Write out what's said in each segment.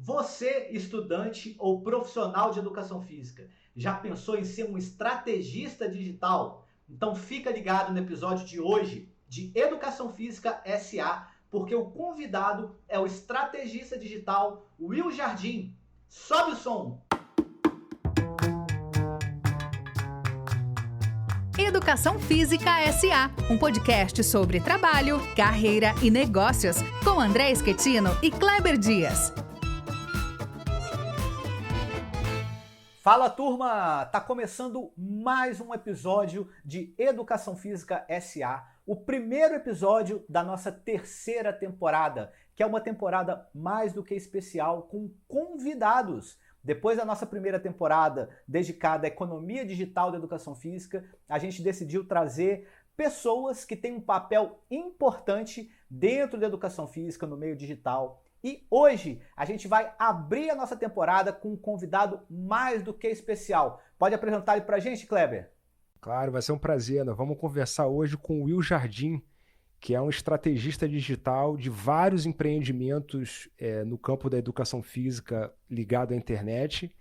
Você, estudante ou profissional de educação física, já pensou em ser um estrategista digital? Então fica ligado no episódio de hoje de Educação Física SA, porque o convidado é o estrategista digital Will Jardim. Sobe o som! Educação Física SA, um podcast sobre trabalho, carreira e negócios, com André Schettino e Kleber Dias. Fala, turma! Tá começando mais um episódio de Educação Física SA, o primeiro episódio da nossa terceira temporada, que é uma temporada mais do que especial, com convidados. Depois da nossa primeira temporada dedicada à economia digital da educação física, a gente decidiu trazer pessoas que têm um papel importante dentro da educação física no meio digital. E hoje a gente vai abrir a nossa temporada com um convidado mais do que especial. Pode apresentar ele pra gente, Kleber? Claro, vai ser um prazer. Nós vamos conversar hoje com o Will Jardim, que é um estrategista digital de vários empreendimentos no campo da educação física ligado à internet,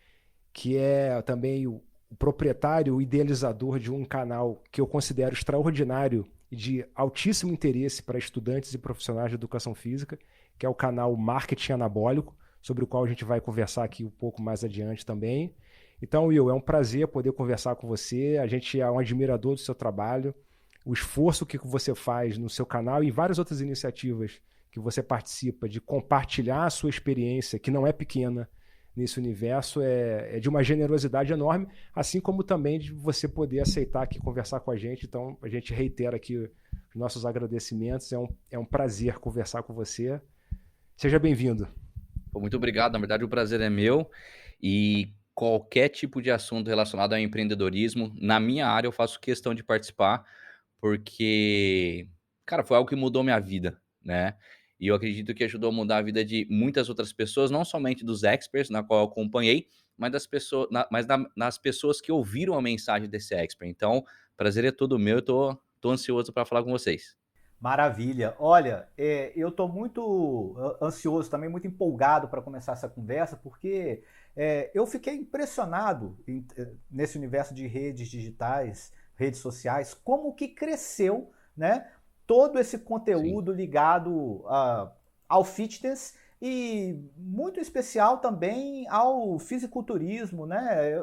que é também o proprietário, o idealizador de um canal que eu considero extraordinário e de altíssimo interesse para estudantes e profissionais de educação física, que é o canal Marketing Anabólico, sobre o qual a gente vai conversar aqui um pouco mais adiante também. Então, Will, é um prazer poder conversar com você. A gente é um admirador do seu trabalho, o esforço que você faz no seu canal e várias outras iniciativas que você participa de compartilhar a sua experiência, que não é pequena nesse universo, é de uma generosidade enorme, assim como também de você poder aceitar aqui conversar com a gente. Então, a gente reitera aqui os nossos agradecimentos. É um prazer conversar com você. Seja bem-vindo. Muito obrigado, na verdade o prazer é meu e qualquer tipo de assunto relacionado ao empreendedorismo, na minha área eu faço questão de participar, porque, cara, foi algo que mudou minha vida, né? E eu acredito que ajudou a mudar a vida de muitas outras pessoas, não somente dos experts, na qual eu acompanhei, mas nas pessoas que ouviram a mensagem desse expert. Então, prazer é todo meu, eu tô ansioso para falar com vocês. Maravilha. Olha, eu estou muito ansioso, também muito empolgado para começar essa conversa, porque eu fiquei impressionado nesse universo de redes digitais, redes sociais, como que cresceu, né, todo esse Sim, conteúdo ligado ao fitness e muito especial também ao fisiculturismo, né?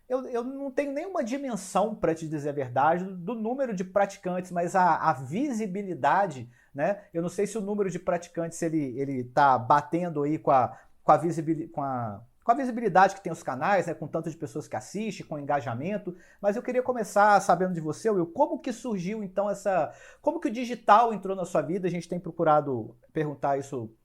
Eu não tenho nenhuma dimensão, para te dizer a verdade, do número de praticantes, mas a visibilidade, né? Eu não sei se o número de praticantes ele tá batendo aí com a visibilidade que tem os canais, né? Com tanto de pessoas que assistem, com engajamento. Mas eu queria começar sabendo de você, Will, como que surgiu então como que o digital entrou na sua vida? A gente tem procurado perguntar isso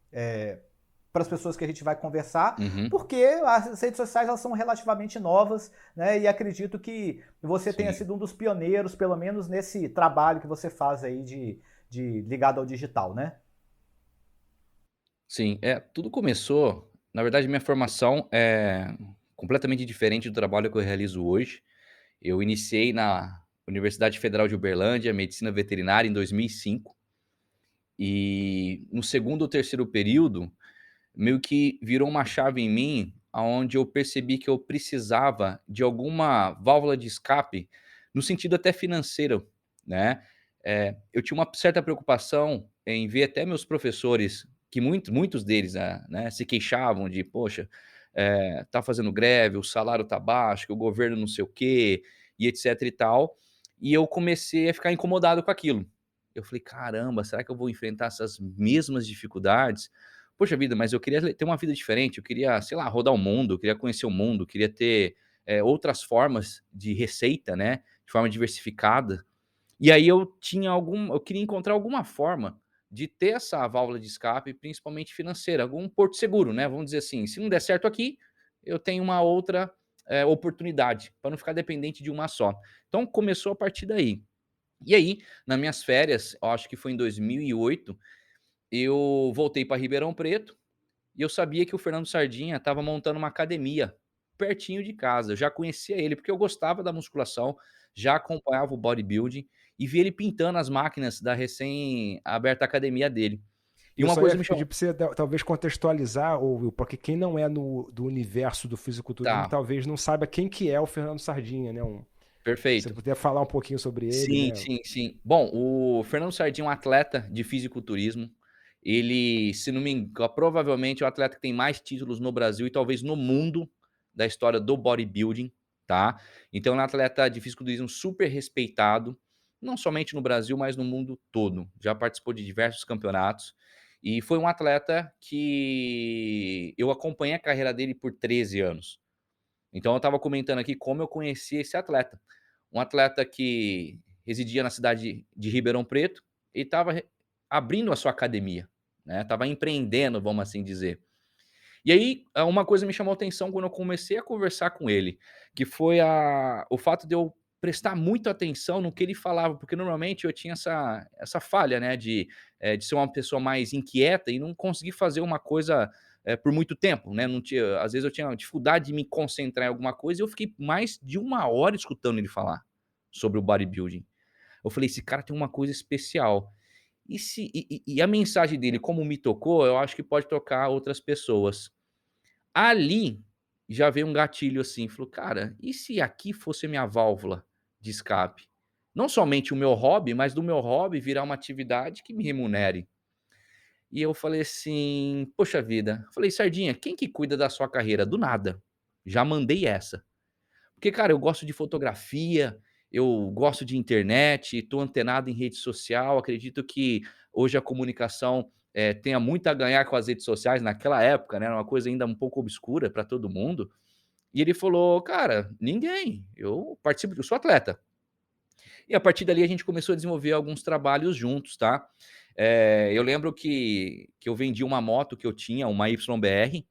para as pessoas que a gente vai conversar, uhum, porque as redes sociais elas são relativamente novas, né? E acredito que você tenha sim. sido um dos pioneiros, pelo menos nesse trabalho que você faz aí ligado ao digital, né? Sim, tudo começou na verdade minha formação é completamente diferente do trabalho que eu realizo hoje. Eu iniciei na Universidade Federal de Uberlândia, medicina veterinária em 2005, e no segundo ou terceiro período, meio que virou uma chave em mim, aonde eu percebi que eu precisava de alguma válvula de escape, no sentido até financeiro, né. Eu tinha uma certa preocupação em ver até meus professores, que muitos deles, né, se queixavam de: "Poxa, tá fazendo greve, o salário tá baixo, que o governo não sei o quê, e etc e tal". E eu comecei a ficar incomodado com aquilo. Eu falei: "Caramba, será que eu vou enfrentar essas mesmas dificuldades?". Poxa vida, mas eu queria ter uma vida diferente, eu queria, sei lá, rodar o mundo, eu queria conhecer o mundo, queria ter, outras formas de receita, né, de forma diversificada. E aí eu queria encontrar alguma forma de ter essa válvula de escape, principalmente financeira, algum porto seguro, né, vamos dizer assim, se não der certo aqui, eu tenho uma outra, oportunidade, para não ficar dependente de uma só. Então começou a partir daí. E aí, nas minhas férias, eu acho que foi em 2008, eu voltei para Ribeirão Preto, e eu sabia que o Fernando Sardinha estava montando uma academia pertinho de casa. Eu já conhecia ele, porque eu gostava da musculação, já acompanhava o bodybuilding e vi ele pintando as máquinas da recém-aberta academia dele. E Eu uma só coisa ia me pedir chamou. para você talvez contextualizar, ou porque quem não é do universo do fisiculturismo Tá, talvez não saiba quem que é o Fernando Sardinha, né? Se você perfeito. puder falar um pouquinho sobre ele, Sim, né? sim, sim. Bom, o Fernando Sardinha é um atleta de fisiculturismo. Ele, se não me engano, provavelmente é o atleta que tem mais títulos no Brasil e talvez no mundo da história do bodybuilding, tá? Então, é um atleta de fisiculturismo super respeitado, não somente no Brasil, mas no mundo todo. Já participou de diversos campeonatos e foi um atleta que eu acompanhei a carreira dele por 13 anos. Então, eu estava comentando aqui como eu conheci esse atleta. Um atleta que residia na cidade de Ribeirão Preto e estava abrindo a sua academia, né? Estava empreendendo, vamos assim dizer. E aí, uma coisa me chamou a atenção quando eu comecei a conversar com ele, que foi o fato de eu prestar muita atenção no que ele falava, porque normalmente eu tinha essa falha, né, de ser uma pessoa mais inquieta e não conseguir fazer uma coisa por muito tempo, né? Não tinha, às vezes eu tinha dificuldade de me concentrar em alguma coisa e eu fiquei mais de 1 hora escutando ele falar sobre o bodybuilding. Eu falei, esse cara tem uma coisa especial. E a mensagem dele, como me tocou, eu acho que pode tocar outras pessoas. Ali, já veio um gatilho assim, falou: "Cara, e se aqui fosse a minha válvula de escape? Não somente o meu hobby, mas do meu hobby virar uma atividade que me remunere". E eu falei assim: "Poxa vida", falei: "Sardinha, quem que cuida da sua carreira?". Do nada, já mandei essa. Porque, cara, eu gosto de fotografia, eu gosto de internet, estou antenado em rede social, acredito que hoje a comunicação, tenha muito a ganhar com as redes sociais, naquela época, né, era uma coisa ainda um pouco obscura para todo mundo. E ele falou: "Cara, ninguém, eu participo, eu sou atleta". E a partir dali a gente começou a desenvolver alguns trabalhos juntos, tá. Eu lembro que eu vendi uma moto que eu tinha, uma YBR,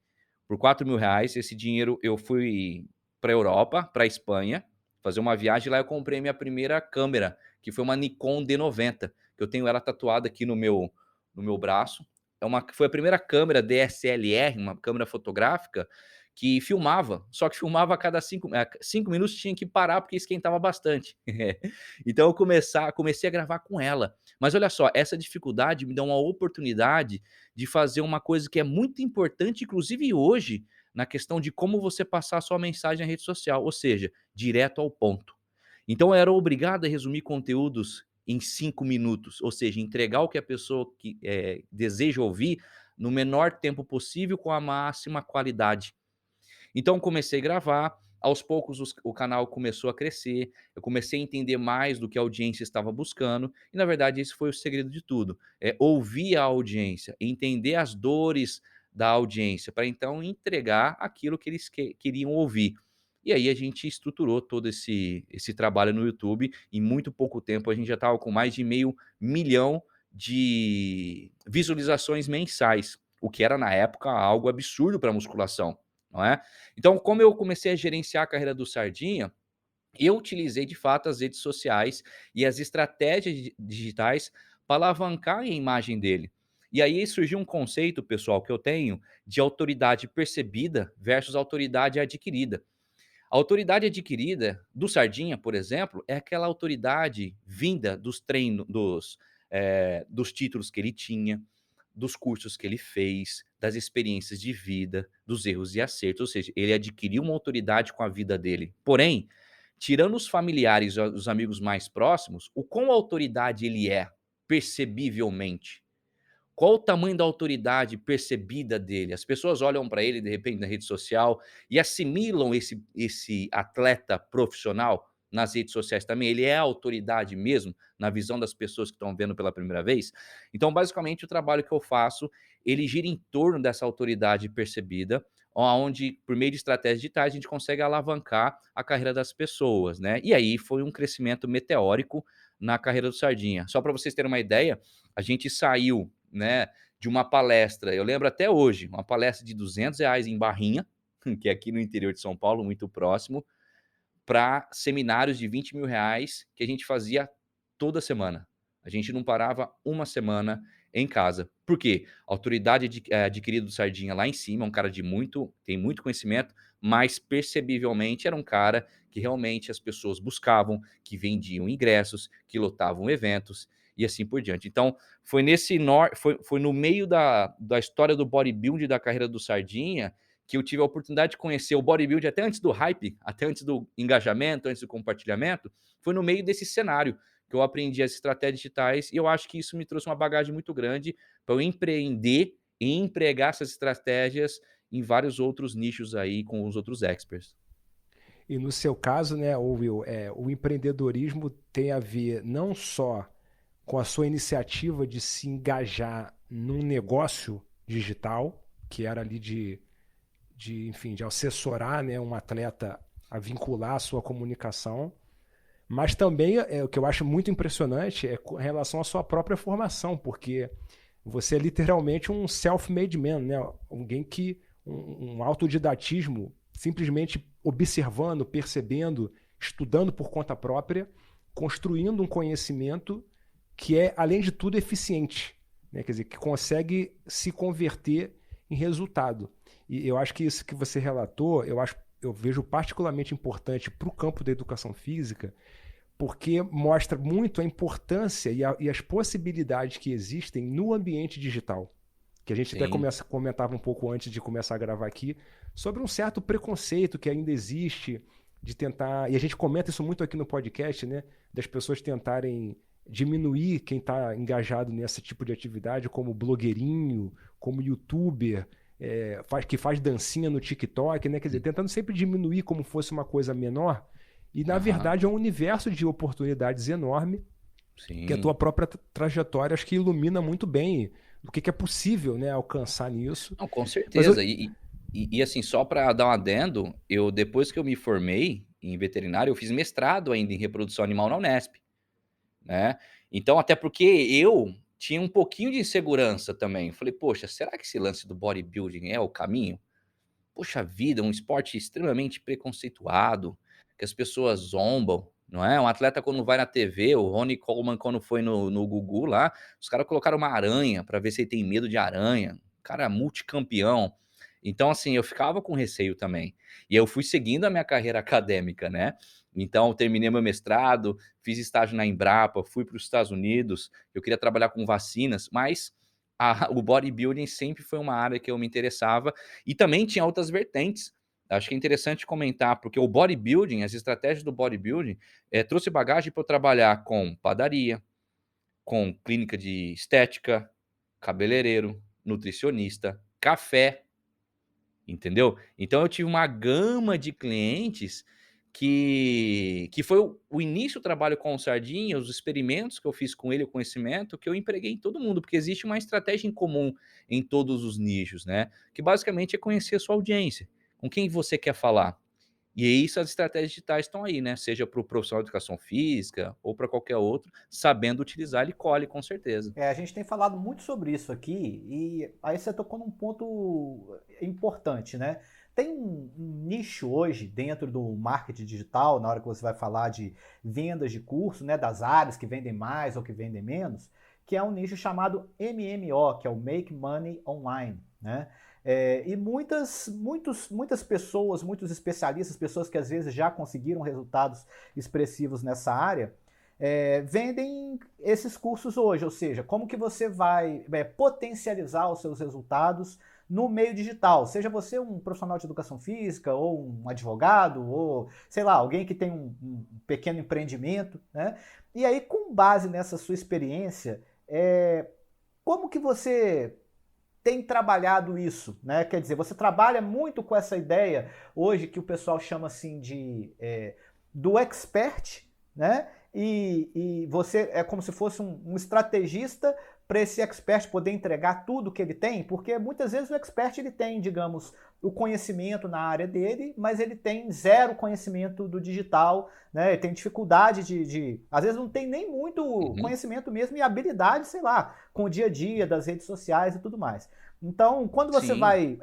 por R$ 4.000. Esse dinheiro eu fui pra Europa, pra Espanha, fazer uma viagem, lá eu comprei minha primeira câmera, que foi uma Nikon D90, que eu tenho ela tatuada aqui no meu braço. Foi a primeira câmera DSLR, uma câmera fotográfica, que filmava, só que filmava a cada 5 minutos, tinha que parar porque esquentava bastante. Então eu comecei a gravar com ela. Mas olha só, essa dificuldade me dá uma oportunidade de fazer uma coisa que é muito importante, inclusive hoje, na questão de como você passar a sua mensagem na rede social, ou seja, direto ao ponto. Então eu era obrigado a resumir conteúdos em 5 minutos, ou seja, entregar o que a pessoa deseja ouvir no menor tempo possível com a máxima qualidade. Então comecei a gravar, aos poucos o canal começou a crescer, eu comecei a entender mais do que a audiência estava buscando, e na verdade esse foi o segredo de tudo, é ouvir a audiência, entender as dores da audiência, para então entregar aquilo que eles queriam ouvir. E aí a gente estruturou todo esse trabalho no YouTube, em muito pouco tempo a gente já estava com mais de 500.000 de visualizações mensais, o que era na época algo absurdo para musculação, não é? Então, como eu comecei a gerenciar a carreira do Sardinha, eu utilizei de fato as redes sociais e as estratégias digitais para alavancar a imagem dele. E aí surgiu um conceito, pessoal, que eu tenho de autoridade percebida versus autoridade adquirida. A autoridade adquirida do Sardinha, por exemplo, é aquela autoridade vinda dos treinos, dos títulos que ele tinha, dos cursos que ele fez, das experiências de vida, dos erros e acertos, ou seja, ele adquiriu uma autoridade com a vida dele. Porém, tirando os familiares, os amigos mais próximos, o quão autoridade ele é, percebivelmente? Qual o tamanho da autoridade percebida dele? As pessoas olham para ele, de repente, na rede social e assimilam esse atleta profissional nas redes sociais também. Ele é a autoridade mesmo, na visão das pessoas que estão vendo pela primeira vez? Então, basicamente, o trabalho que eu faço, ele gira em torno dessa autoridade percebida, onde, por meio de estratégias digitais, a gente consegue alavancar a carreira das pessoas, né? E aí foi um crescimento meteórico na carreira do Sardinha. Só para vocês terem uma ideia, a gente saiu, né, de uma palestra, eu lembro até hoje, uma palestra de R$ 200 em Barrinha, que é aqui no interior de São Paulo, muito próximo, para seminários de R$ 20.000 que a gente fazia toda semana. A gente não parava uma semana em casa. Por quê? A autoridade adquirida do Sardinha lá em cima, é um cara tem muito conhecimento, mas percebivelmente era um cara que realmente as pessoas buscavam, que vendiam ingressos, que lotavam eventos. e assim por diante. Então, foi no meio da história do bodybuilding da carreira do Sardinha que eu tive a oportunidade de conhecer o bodybuilding até antes do hype, até antes do engajamento, antes do compartilhamento, foi no meio desse cenário que eu aprendi as estratégias digitais e eu acho que isso me trouxe uma bagagem muito grande para eu empreender e empregar essas estratégias em vários outros nichos aí com os outros experts. E no seu caso, né, Will, o empreendedorismo tem a ver não só com a sua iniciativa de se engajar num negócio digital, que era ali enfim, de assessorar, né, um atleta a vincular a sua comunicação, mas também o que eu acho muito impressionante é com relação à sua própria formação, porque você é literalmente um self-made man, né? Alguém que um autodidatismo, simplesmente observando, percebendo, estudando por conta própria, construindo um conhecimento que é, além de tudo, eficiente, né? Quer dizer, que consegue se converter em resultado. E eu acho que isso que você relatou, eu vejo particularmente importante para o campo da educação física, porque mostra muito a importância e as possibilidades que existem no ambiente digital. Que a gente até comentava um pouco antes de começar a gravar aqui, sobre um certo preconceito que ainda existe de tentar, e a gente comenta isso muito aqui no podcast, né, das pessoas tentarem diminuir quem está engajado nesse tipo de atividade, como blogueirinho, como youtuber, que faz dancinha no TikTok, né, quer dizer, tentando sempre diminuir como fosse uma coisa menor, e na verdade é um universo de oportunidades enorme, que a tua própria trajetória acho que ilumina muito bem o que é possível, né, alcançar nisso. Não, com certeza. E assim, só para dar um adendo, depois que eu me formei em veterinário, eu fiz mestrado ainda em reprodução animal na Unesp, né? Então, até porque eu tinha um pouquinho de insegurança também. Falei, poxa, será que esse lance do bodybuilding é o caminho? Poxa vida, um esporte extremamente preconceituado, que as pessoas zombam, não é? Um atleta quando vai na TV, o Ronnie Coleman quando foi no Gugu lá, os caras colocaram uma aranha para ver se ele tem medo de aranha. Cara multicampeão. Então, assim, eu ficava com receio também. E eu fui seguindo a minha carreira acadêmica, né? Então, eu terminei meu mestrado, fiz estágio na Embrapa, fui para os Estados Unidos, eu queria trabalhar com vacinas, mas o bodybuilding sempre foi uma área que eu me interessava e também tinha outras vertentes. Acho que é interessante comentar, porque o bodybuilding, as estratégias do bodybuilding, trouxe bagagem para eu trabalhar com padaria, com clínica de estética, cabeleireiro, nutricionista, café, entendeu? Então eu tive uma gama de clientes que foi o início do trabalho com o Sardinha, os experimentos que eu fiz com ele, o conhecimento que eu empreguei em todo mundo, porque existe uma estratégia em comum em todos os nichos, né? Que basicamente é conhecer a sua audiência, com quem você quer falar. E aí essas estratégias digitais estão aí, né? Seja para o profissional de educação física ou para qualquer outro, sabendo utilizar, ele colhe com certeza. A gente tem falado muito sobre isso aqui e aí você tocou num ponto importante, né? Tem um nicho hoje dentro do marketing digital, na hora que você vai falar de vendas de curso, né, das áreas que vendem mais ou que vendem menos, que é um nicho chamado MMO, que é o Make Money Online, né? E muitas pessoas, muitos especialistas, pessoas que às vezes já conseguiram resultados expressivos nessa área, vendem esses cursos hoje, ou seja, como que você vai potencializar os seus resultados no meio digital, seja você um profissional de educação física, ou um advogado, ou, sei lá, alguém que tem um pequeno empreendimento, né? E aí, com base nessa sua experiência, como que você tem trabalhado isso, né? Quer dizer, você trabalha muito com essa ideia hoje que o pessoal chama assim do expert, né? E você é como se fosse um estrategista para esse expert poder entregar tudo que ele tem, porque muitas vezes o expert ele tem, digamos, o conhecimento na área dele, mas ele tem zero conhecimento do digital, né? Ele tem dificuldade às vezes não tem nem muito conhecimento mesmo e habilidade, sei lá, com o dia a dia das redes sociais e tudo mais. Então, quando você vai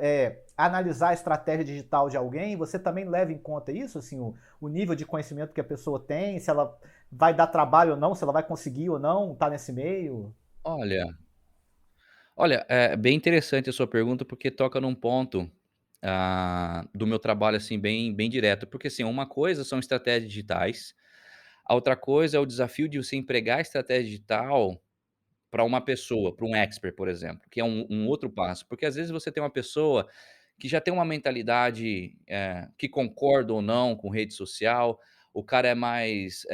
analisar a estratégia digital de alguém, você também leva em conta isso, assim, o nível de conhecimento que a pessoa tem, se ela vai dar trabalho ou não, se ela vai conseguir ou não estar nesse meio? Olha, é bem interessante a sua pergunta, porque toca num ponto, do meu trabalho, assim, bem direto. Porque, assim, uma coisa são estratégias digitais, A outra coisa é o desafio de você empregar a estratégia digital para uma pessoa, para um expert, por exemplo, que é um outro passo. Porque às vezes você tem uma pessoa que já tem uma mentalidade, que concorda ou não com rede social, o cara é mais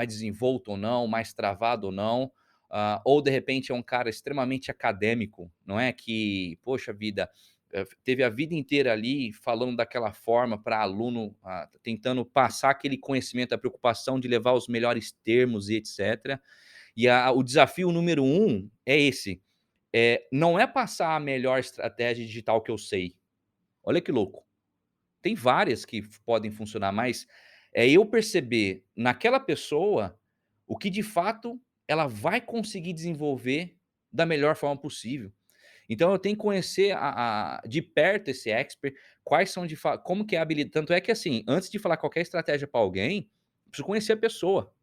desenvolto ou não, mais travado ou não, ou de repente é um cara extremamente acadêmico, não é, que, poxa vida, teve a vida inteira ali falando daquela forma para aluno, tentando passar aquele conhecimento, a preocupação de levar os melhores termos e etcétera. E o desafio número um é esse, não é passar a melhor estratégia digital que eu sei. Olha que louco. Tem várias que podem funcionar, mas é eu perceber naquela pessoa o que de fato ela vai conseguir desenvolver da melhor forma possível. Então eu tenho que conhecer de perto esse expert, quais são como que é a habilidade. Tanto é que assim, antes de falar qualquer estratégia para alguém, preciso conhecer a pessoa.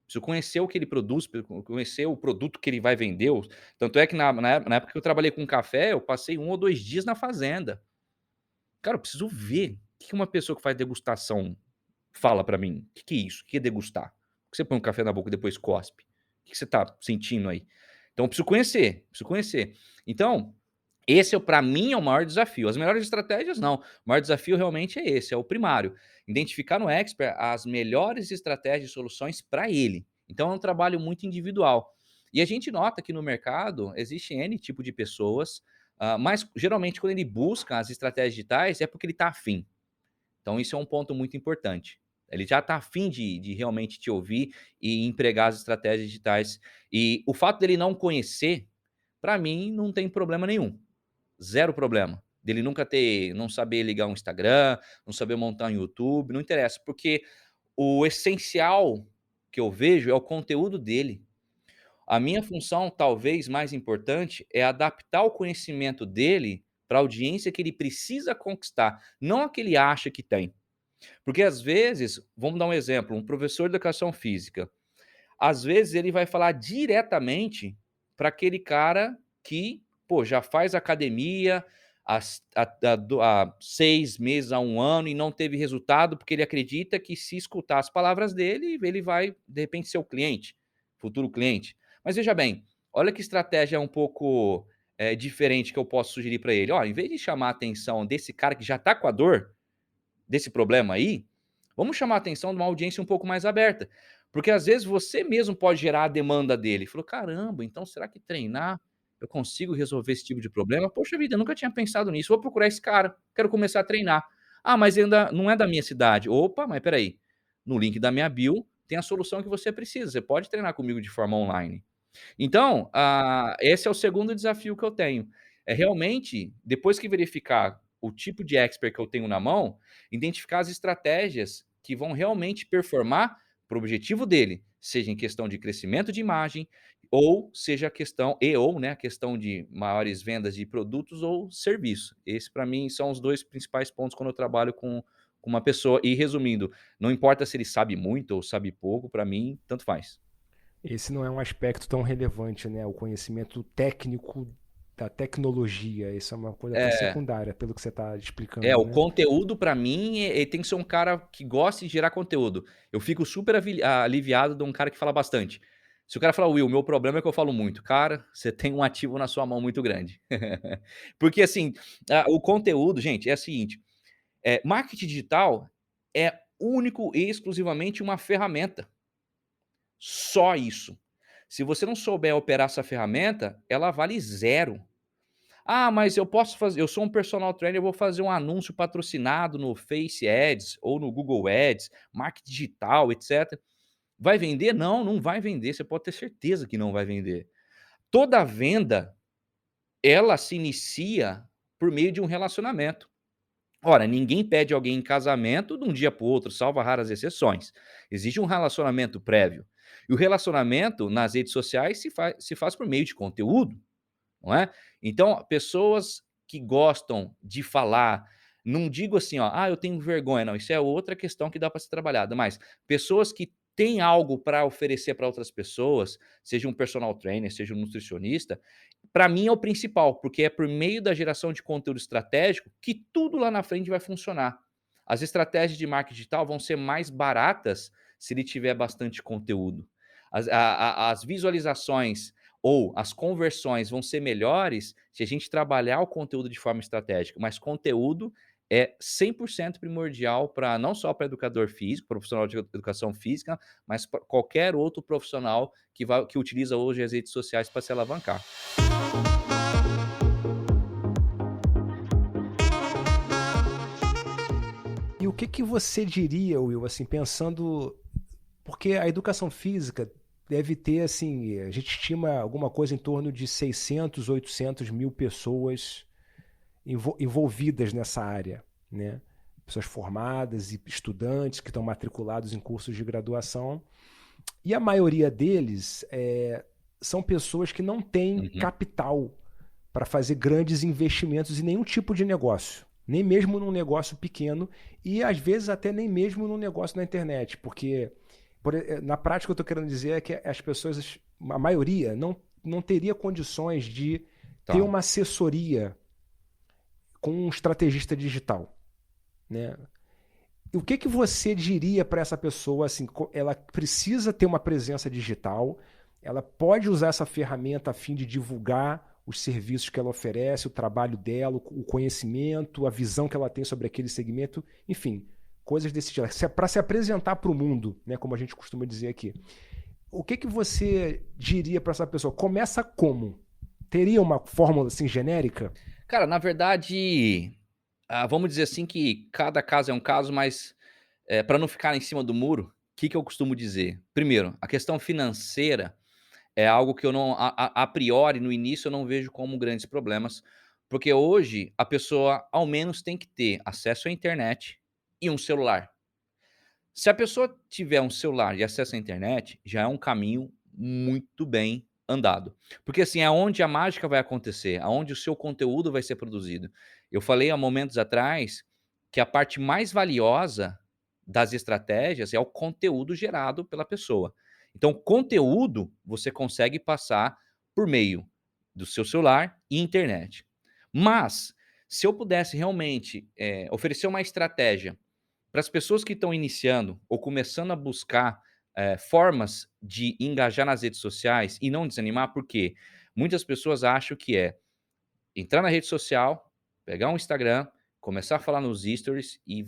Preciso conhecer o que ele produz, conhecer o produto que ele vai vender. Tanto é que na época que eu trabalhei com café, eu passei 1 ou 2 dias na fazenda. Cara, eu preciso ver o que uma pessoa que faz degustação fala pra mim. O que é isso? O que é degustar? Por que você põe um café na boca e depois cospe? O que você tá sentindo aí? Então eu preciso conhecer, preciso conhecer. Então, esse para mim é o maior desafio. As melhores estratégias não. O maior desafio realmente é esse, é o primário. Identificar no expert as melhores estratégias e soluções para ele. Então é um trabalho muito individual. E a gente nota que no mercado existe N tipo de pessoas, mas geralmente quando ele busca as estratégias digitais é porque ele está afim. Então isso é um ponto muito importante. Ele já está afim de realmente te ouvir e empregar as estratégias digitais. E o fato dele não conhecer, para mim, não tem problema nenhum. Zero problema. Dele nunca não saber ligar um Instagram, não saber montar um YouTube, não interessa, porque o essencial que eu vejo é o conteúdo dele. A minha função, talvez mais importante, é adaptar o conhecimento dele para a audiência que ele precisa conquistar, não a que ele acha que tem. Porque às vezes, vamos dar um exemplo, um professor de educação física, às vezes ele vai falar diretamente para aquele cara que, pô, já faz academia há 6 meses, há 1 ano e não teve resultado, porque ele acredita que se escutar as palavras dele, ele vai, de repente, ser o cliente, futuro cliente. Mas veja bem, olha que estratégia um pouco diferente que eu posso sugerir para ele. Ó, em vez de chamar a atenção desse cara que já está com a dor, desse problema aí, vamos chamar a atenção de uma audiência um pouco mais aberta. Porque às vezes você mesmo pode gerar a demanda dele. Falou: "Caramba, então será que treinar eu consigo resolver esse tipo de problema? Poxa vida, eu nunca tinha pensado nisso, vou procurar esse cara, quero começar a treinar. Ah, mas ainda não é da minha cidade. Opa, mas espera aí, no link da minha bio tem a solução que você precisa, você pode treinar comigo de forma online". Então, esse é o segundo desafio que eu tenho. É realmente, depois que verificar o tipo de expert que eu tenho na mão, identificar as estratégias que vão realmente performar para o objetivo dele, seja em questão de crescimento de imagem, ou seja a questão de maiores vendas de produtos ou serviço. Esse para mim são os 2 principais pontos quando eu trabalho com uma pessoa. E resumindo, não importa se ele sabe muito ou sabe pouco, para mim tanto faz. Esse não é um aspecto tão relevante, né? O conhecimento técnico da tecnologia. Isso é uma coisa até É. secundária, pelo que você está explicando, O né? conteúdo pra mim, ele tem que ser um cara que goste de gerar conteúdo. Eu fico super aliviado de um cara que fala bastante. Se o cara falar: "Will, meu problema é que eu falo muito", cara, você tem um ativo na sua mão muito grande. Porque assim, o conteúdo, gente, é o seguinte, marketing digital é único e exclusivamente uma ferramenta. Só isso. Se você não souber operar essa ferramenta, ela vale zero. Ah, mas eu sou um personal trainer, eu vou fazer um anúncio patrocinado no Face Ads ou no Google Ads, marketing digital, etcétera. Vai vender? Não, não vai vender, você pode ter certeza que não vai vender. Toda venda, ela se inicia por meio de um relacionamento. Ora, ninguém pede alguém em casamento de um dia para o outro, salvo raras exceções. Existe um relacionamento prévio. E o relacionamento nas redes sociais se faz por meio de conteúdo. Não é? Então, pessoas que gostam de falar, não digo assim, ó, eu tenho vergonha, não, isso é outra questão que dá para ser trabalhada, mas pessoas que têm algo para oferecer para outras pessoas, seja um personal trainer, seja um nutricionista, para mim é o principal, porque é por meio da geração de conteúdo estratégico que tudo lá na frente vai funcionar. As estratégias de marketing digital vão ser mais baratas se ele tiver bastante conteúdo. As visualizações ou as conversões vão ser melhores se a gente trabalhar o conteúdo de forma estratégica, mas conteúdo é 100% primordial para não só para educador físico, profissional de educação física, mas para qualquer outro profissional que utiliza hoje as redes sociais para se alavancar. E o que que você diria, Will, assim, pensando, porque a educação física deve ter, assim, a gente estima alguma coisa em torno de 600, 800 mil pessoas envolvidas nessa área, né? Pessoas formadas e estudantes que estão matriculados em cursos de graduação. E a maioria deles são pessoas que não têm capital para fazer grandes investimentos em nenhum tipo de negócio. Nem mesmo num negócio pequeno e, às vezes, até nem mesmo num negócio na internet. Porque, na prática, o que eu estou querendo dizer é que as pessoas, a maioria, não teria condições de ter uma assessoria com um estrategista digital, né? O que que você diria para essa pessoa? Assim, ela precisa ter uma presença digital, ela pode usar essa ferramenta a fim de divulgar os serviços que ela oferece, o trabalho dela, o conhecimento, a visão que ela tem sobre aquele segmento, enfim, coisas desse tipo. Para se apresentar para o mundo, né, como a gente costuma dizer aqui. O que que você diria para essa pessoa? Começa como? Teria uma fórmula assim genérica? Cara, na verdade, vamos dizer assim que cada caso é um caso, mas para não ficar em cima do muro, o que eu costumo dizer? Primeiro, a questão financeira é algo que eu não, a priori, no início, eu não vejo como grandes problemas, porque hoje a pessoa, ao menos, tem que ter acesso à internet e um celular. Se a pessoa tiver um celular e acesso à internet, já é um caminho muito bem andado. Porque, assim, é onde a mágica vai acontecer, aonde o seu conteúdo vai ser produzido. Eu falei há momentos atrás que a parte mais valiosa das estratégias é o conteúdo gerado pela pessoa. Então, conteúdo você consegue passar por meio do seu celular e internet. Mas, se eu pudesse realmente oferecer uma estratégia para as pessoas que estão iniciando ou começando a buscar formas de engajar nas redes sociais e não desanimar, porque muitas pessoas acham que entrar na rede social, pegar um Instagram, começar a falar nos stories e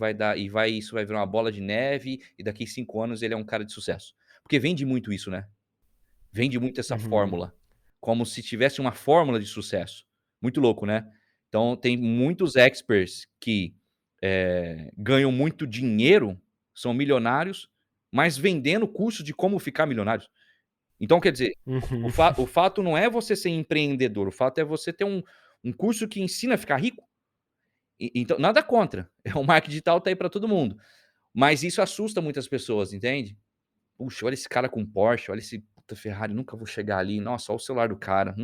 isso vai virar uma bola de neve e daqui 5 anos ele é um cara de sucesso. Porque vende muito isso, né? Vende muito essa fórmula, como se tivesse uma fórmula de sucesso. Muito louco, né? Então tem muitos experts que ganham muito dinheiro, são milionários, mas vendendo curso de como ficar milionários. Então, quer dizer, o fato não é você ser empreendedor, o fato é você ter um curso que ensina a ficar rico. Então, nada contra. O marketing digital tá aí para todo mundo. Mas isso assusta muitas pessoas, entende? Puxa, olha esse cara com Porsche, olha esse puta Ferrari, nunca vou chegar ali. Nossa, olha o celular do cara.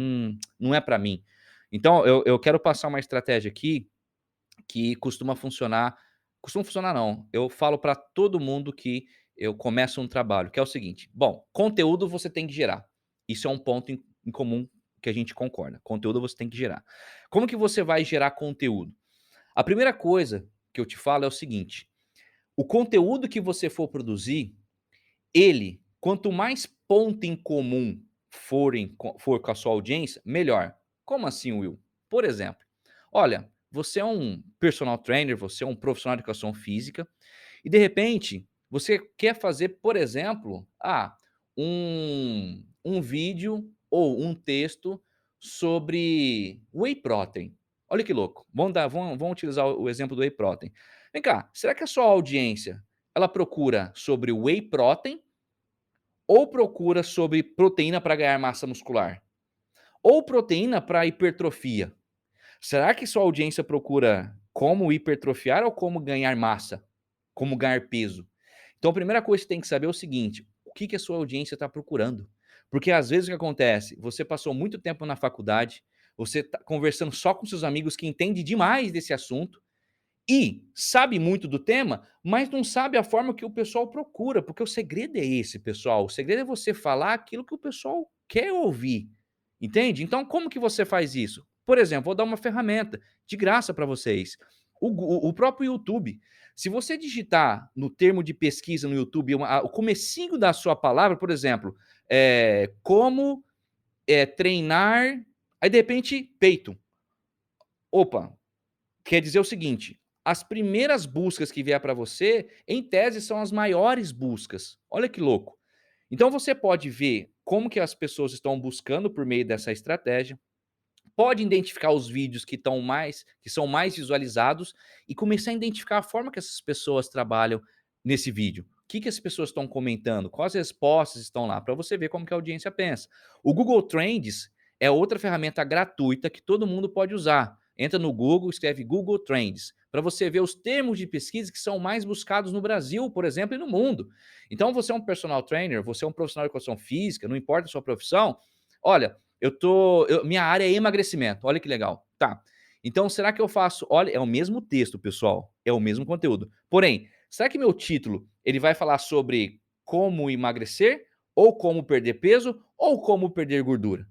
Não é para mim. Então, eu quero passar uma estratégia aqui que costuma funcionar. Costuma funcionar não. Eu falo para todo mundo que eu começo um trabalho, que é o seguinte: bom, conteúdo você tem que gerar. Isso é um ponto em comum que a gente concorda. Conteúdo você tem que gerar. Como que você vai gerar conteúdo? A primeira coisa que eu te falo é o seguinte: o conteúdo que você for produzir, quanto mais ponto em comum for com a sua audiência, melhor. Como assim, Will? Por exemplo, olha, você é um personal trainer, você é um profissional de educação física e, de repente, você quer fazer, por exemplo, um vídeo ou um texto sobre whey protein. Olha que louco. Vamos utilizar o exemplo do whey protein. Vem cá, será que a sua audiência ela procura sobre whey protein ou procura sobre proteína para ganhar massa muscular? Ou proteína para hipertrofia? Será que sua audiência procura como hipertrofiar ou como ganhar massa? Como ganhar peso? Então, a primeira coisa que você tem que saber é o seguinte: o que a sua audiência está procurando? Porque às vezes o que acontece? Você passou muito tempo na faculdade, você está conversando só com seus amigos que entendem demais desse assunto e sabe muito do tema, mas não sabe a forma que o pessoal procura, porque o segredo é esse, pessoal. O segredo é você falar aquilo que o pessoal quer ouvir, entende? Então, como que você faz isso? Por exemplo, vou dar uma ferramenta de graça para vocês. O próprio YouTube. Se você digitar no termo de pesquisa no YouTube, o comecinho da sua palavra, por exemplo, como treinar, aí de repente, peito. Opa, quer dizer o seguinte, as primeiras buscas que vier para você, em tese, são as maiores buscas. Olha que louco. Então você pode ver como que as pessoas estão buscando por meio dessa estratégia, pode identificar os vídeos que são mais visualizados e começar a identificar a forma que essas pessoas trabalham nesse vídeo. O que as pessoas estão comentando? Quais respostas estão lá? Para você ver como que a audiência pensa. O Google Trends é outra ferramenta gratuita que todo mundo pode usar. Entra no Google, escreve Google Trends, para você ver os termos de pesquisa que são mais buscados no Brasil, por exemplo, e no mundo. Então, você é um personal trainer, você é um profissional de educação física, não importa a sua profissão, olha, minha área é emagrecimento, olha que legal. Tá. Então, será que eu faço? Olha, é o mesmo texto, pessoal, é o mesmo conteúdo. Porém, será que meu título ele vai falar sobre como emagrecer, ou como perder peso, ou como perder gordura?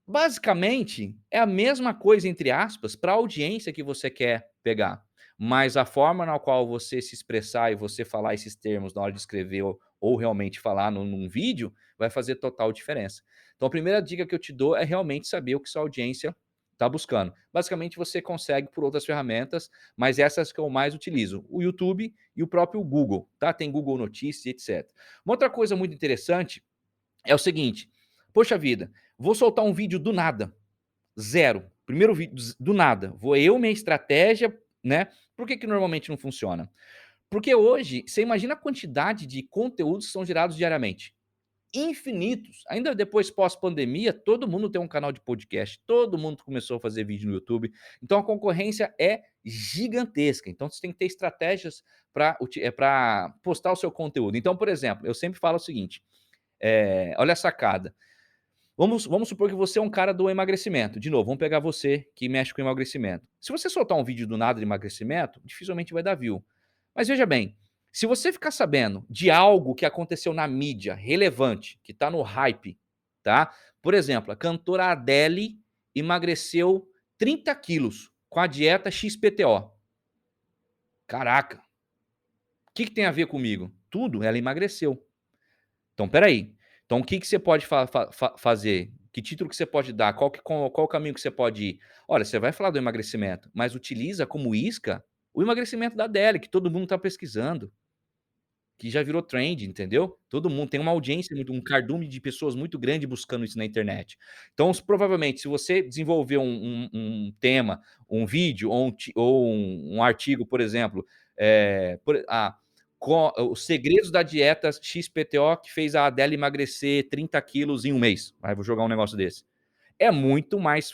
Basicamente, é a mesma coisa, entre aspas, para a audiência que você quer pegar. Mas a forma na qual você se expressar e você falar esses termos na hora de escrever ou realmente falar num vídeo, vai fazer total diferença. Então, a primeira dica que eu te dou é realmente saber o que sua audiência está buscando. Basicamente, você consegue por outras ferramentas, mas essas que eu mais utilizo, o YouTube e o próprio Google, tá? Tem Google Notícias, etc. Uma outra coisa muito interessante é o seguinte, poxa vida, vou soltar um vídeo do nada, zero, primeiro vídeo do nada, minha estratégia, né? Por que normalmente não funciona? Porque hoje, você imagina a quantidade de conteúdos que são gerados diariamente. Infinitos. Ainda depois, pós-pandemia, todo mundo tem um canal de podcast, todo mundo começou a fazer vídeo no YouTube. Então, a concorrência é gigantesca. Então, você tem que ter estratégias para postar o seu conteúdo. Então, por exemplo, eu sempre falo o seguinte, olha a sacada. Vamos supor que você é um cara do emagrecimento. De novo, vamos pegar você que mexe com emagrecimento. Se você soltar um vídeo do nada de emagrecimento, dificilmente vai dar view. Mas veja bem, se você ficar sabendo de algo que aconteceu na mídia relevante, que está no hype, tá? Por exemplo, a cantora Adele emagreceu 30 quilos com a dieta XPTO. Caraca! O que tem a ver comigo? Tudo, ela emagreceu. Então, peraí. Então, o que você pode fazer? Que título que você pode dar? Qual o caminho que você pode ir? Olha, você vai falar do emagrecimento, mas utiliza como isca o emagrecimento da Adele, que todo mundo está pesquisando, que já virou trend, entendeu? Todo mundo tem uma audiência, um cardume de pessoas muito grande buscando isso na internet. Então, provavelmente, se você desenvolver um tema, um vídeo ou um artigo, por exemplo, os segredos da dieta XPTO que fez a Adele emagrecer 30 quilos em um mês. Aí vou jogar um negócio desse. É muito mais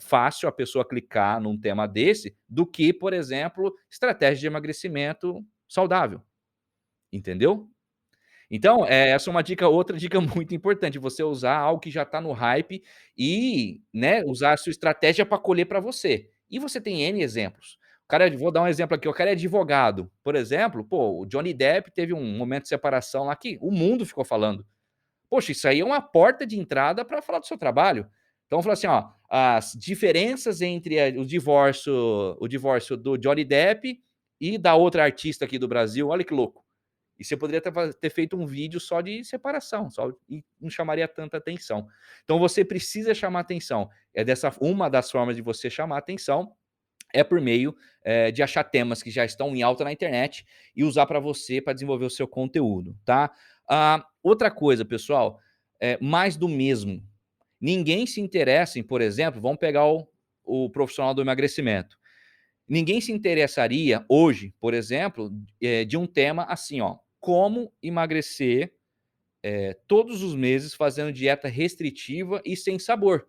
fácil a pessoa clicar num tema desse do que, por exemplo, estratégia de emagrecimento saudável. Entendeu? Então, essa é uma dica, outra dica muito importante, você usar algo que já está no hype e, né, usar a sua estratégia para colher para você. E você tem N exemplos. Vou dar um exemplo aqui, o cara é advogado, por exemplo, pô, o Johnny Depp teve um momento de separação lá que o mundo ficou falando. Poxa, isso aí é uma porta de entrada para falar do seu trabalho. Então, falar assim, ó, as diferenças entre o divórcio do Johnny Depp e da outra artista aqui do Brasil, olha que louco. E você poderia ter feito um vídeo só de separação, e não chamaria tanta atenção. Então, você precisa chamar atenção. Uma das formas de você chamar atenção é por meio de achar temas que já estão em alta na internet e usar para você, para desenvolver o seu conteúdo, tá? Outra coisa, pessoal, mais do mesmo. Ninguém se interessa em, por exemplo, vamos pegar o profissional do emagrecimento. Ninguém se interessaria hoje, por exemplo, de um tema assim, ó, como emagrecer todos os meses fazendo dieta restritiva e sem sabor.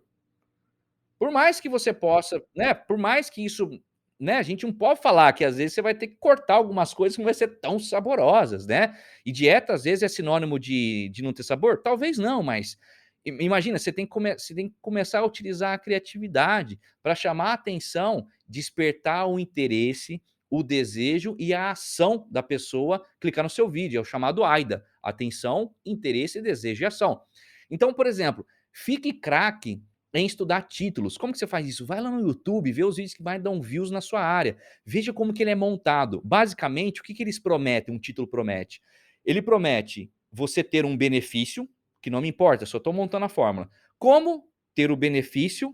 Por mais que você possa, né, por mais que isso, né, a gente não pode falar que às vezes você vai ter que cortar algumas coisas que não vai ser tão saborosas, né? E dieta às vezes é sinônimo de não ter sabor? Talvez não, mas imagina, você tem que começar a utilizar a criatividade para chamar a atenção, despertar o interesse, o desejo e a ação da pessoa clicar no seu vídeo, é o chamado AIDA, atenção, interesse, desejo e ação. Então, por exemplo, fique craque em estudar títulos. Como que você faz isso? Vai lá no YouTube, vê os vídeos que vai dar views na sua área. Veja como que ele é montado. Basicamente, o que eles prometem, um título promete? Ele promete você ter um benefício, que não me importa, só estou montando a fórmula. Como ter o benefício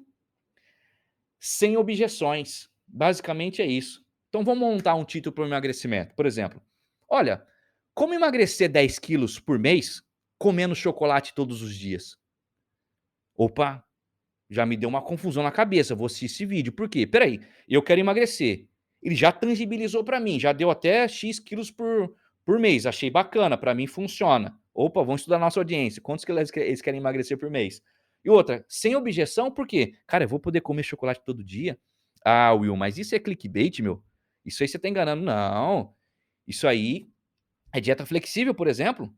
sem objeções. Basicamente é isso. Então vamos montar um título para o emagrecimento. Por exemplo, olha, como emagrecer 10 quilos por mês comendo chocolate todos os dias? Opa, já me deu uma confusão na cabeça, vou assistir esse vídeo. Por quê? Espera aí, eu quero emagrecer. Ele já tangibilizou para mim, já deu até X quilos por mês. Achei bacana, para mim funciona. Opa, vamos estudar a nossa audiência. Quantos quilos eles querem emagrecer por mês? E outra, sem objeção, por quê? Cara, eu vou poder comer chocolate todo dia? Ah, Will, mas isso é clickbait, meu? Isso aí você tá enganando. Não. Isso aí é dieta flexível, por exemplo.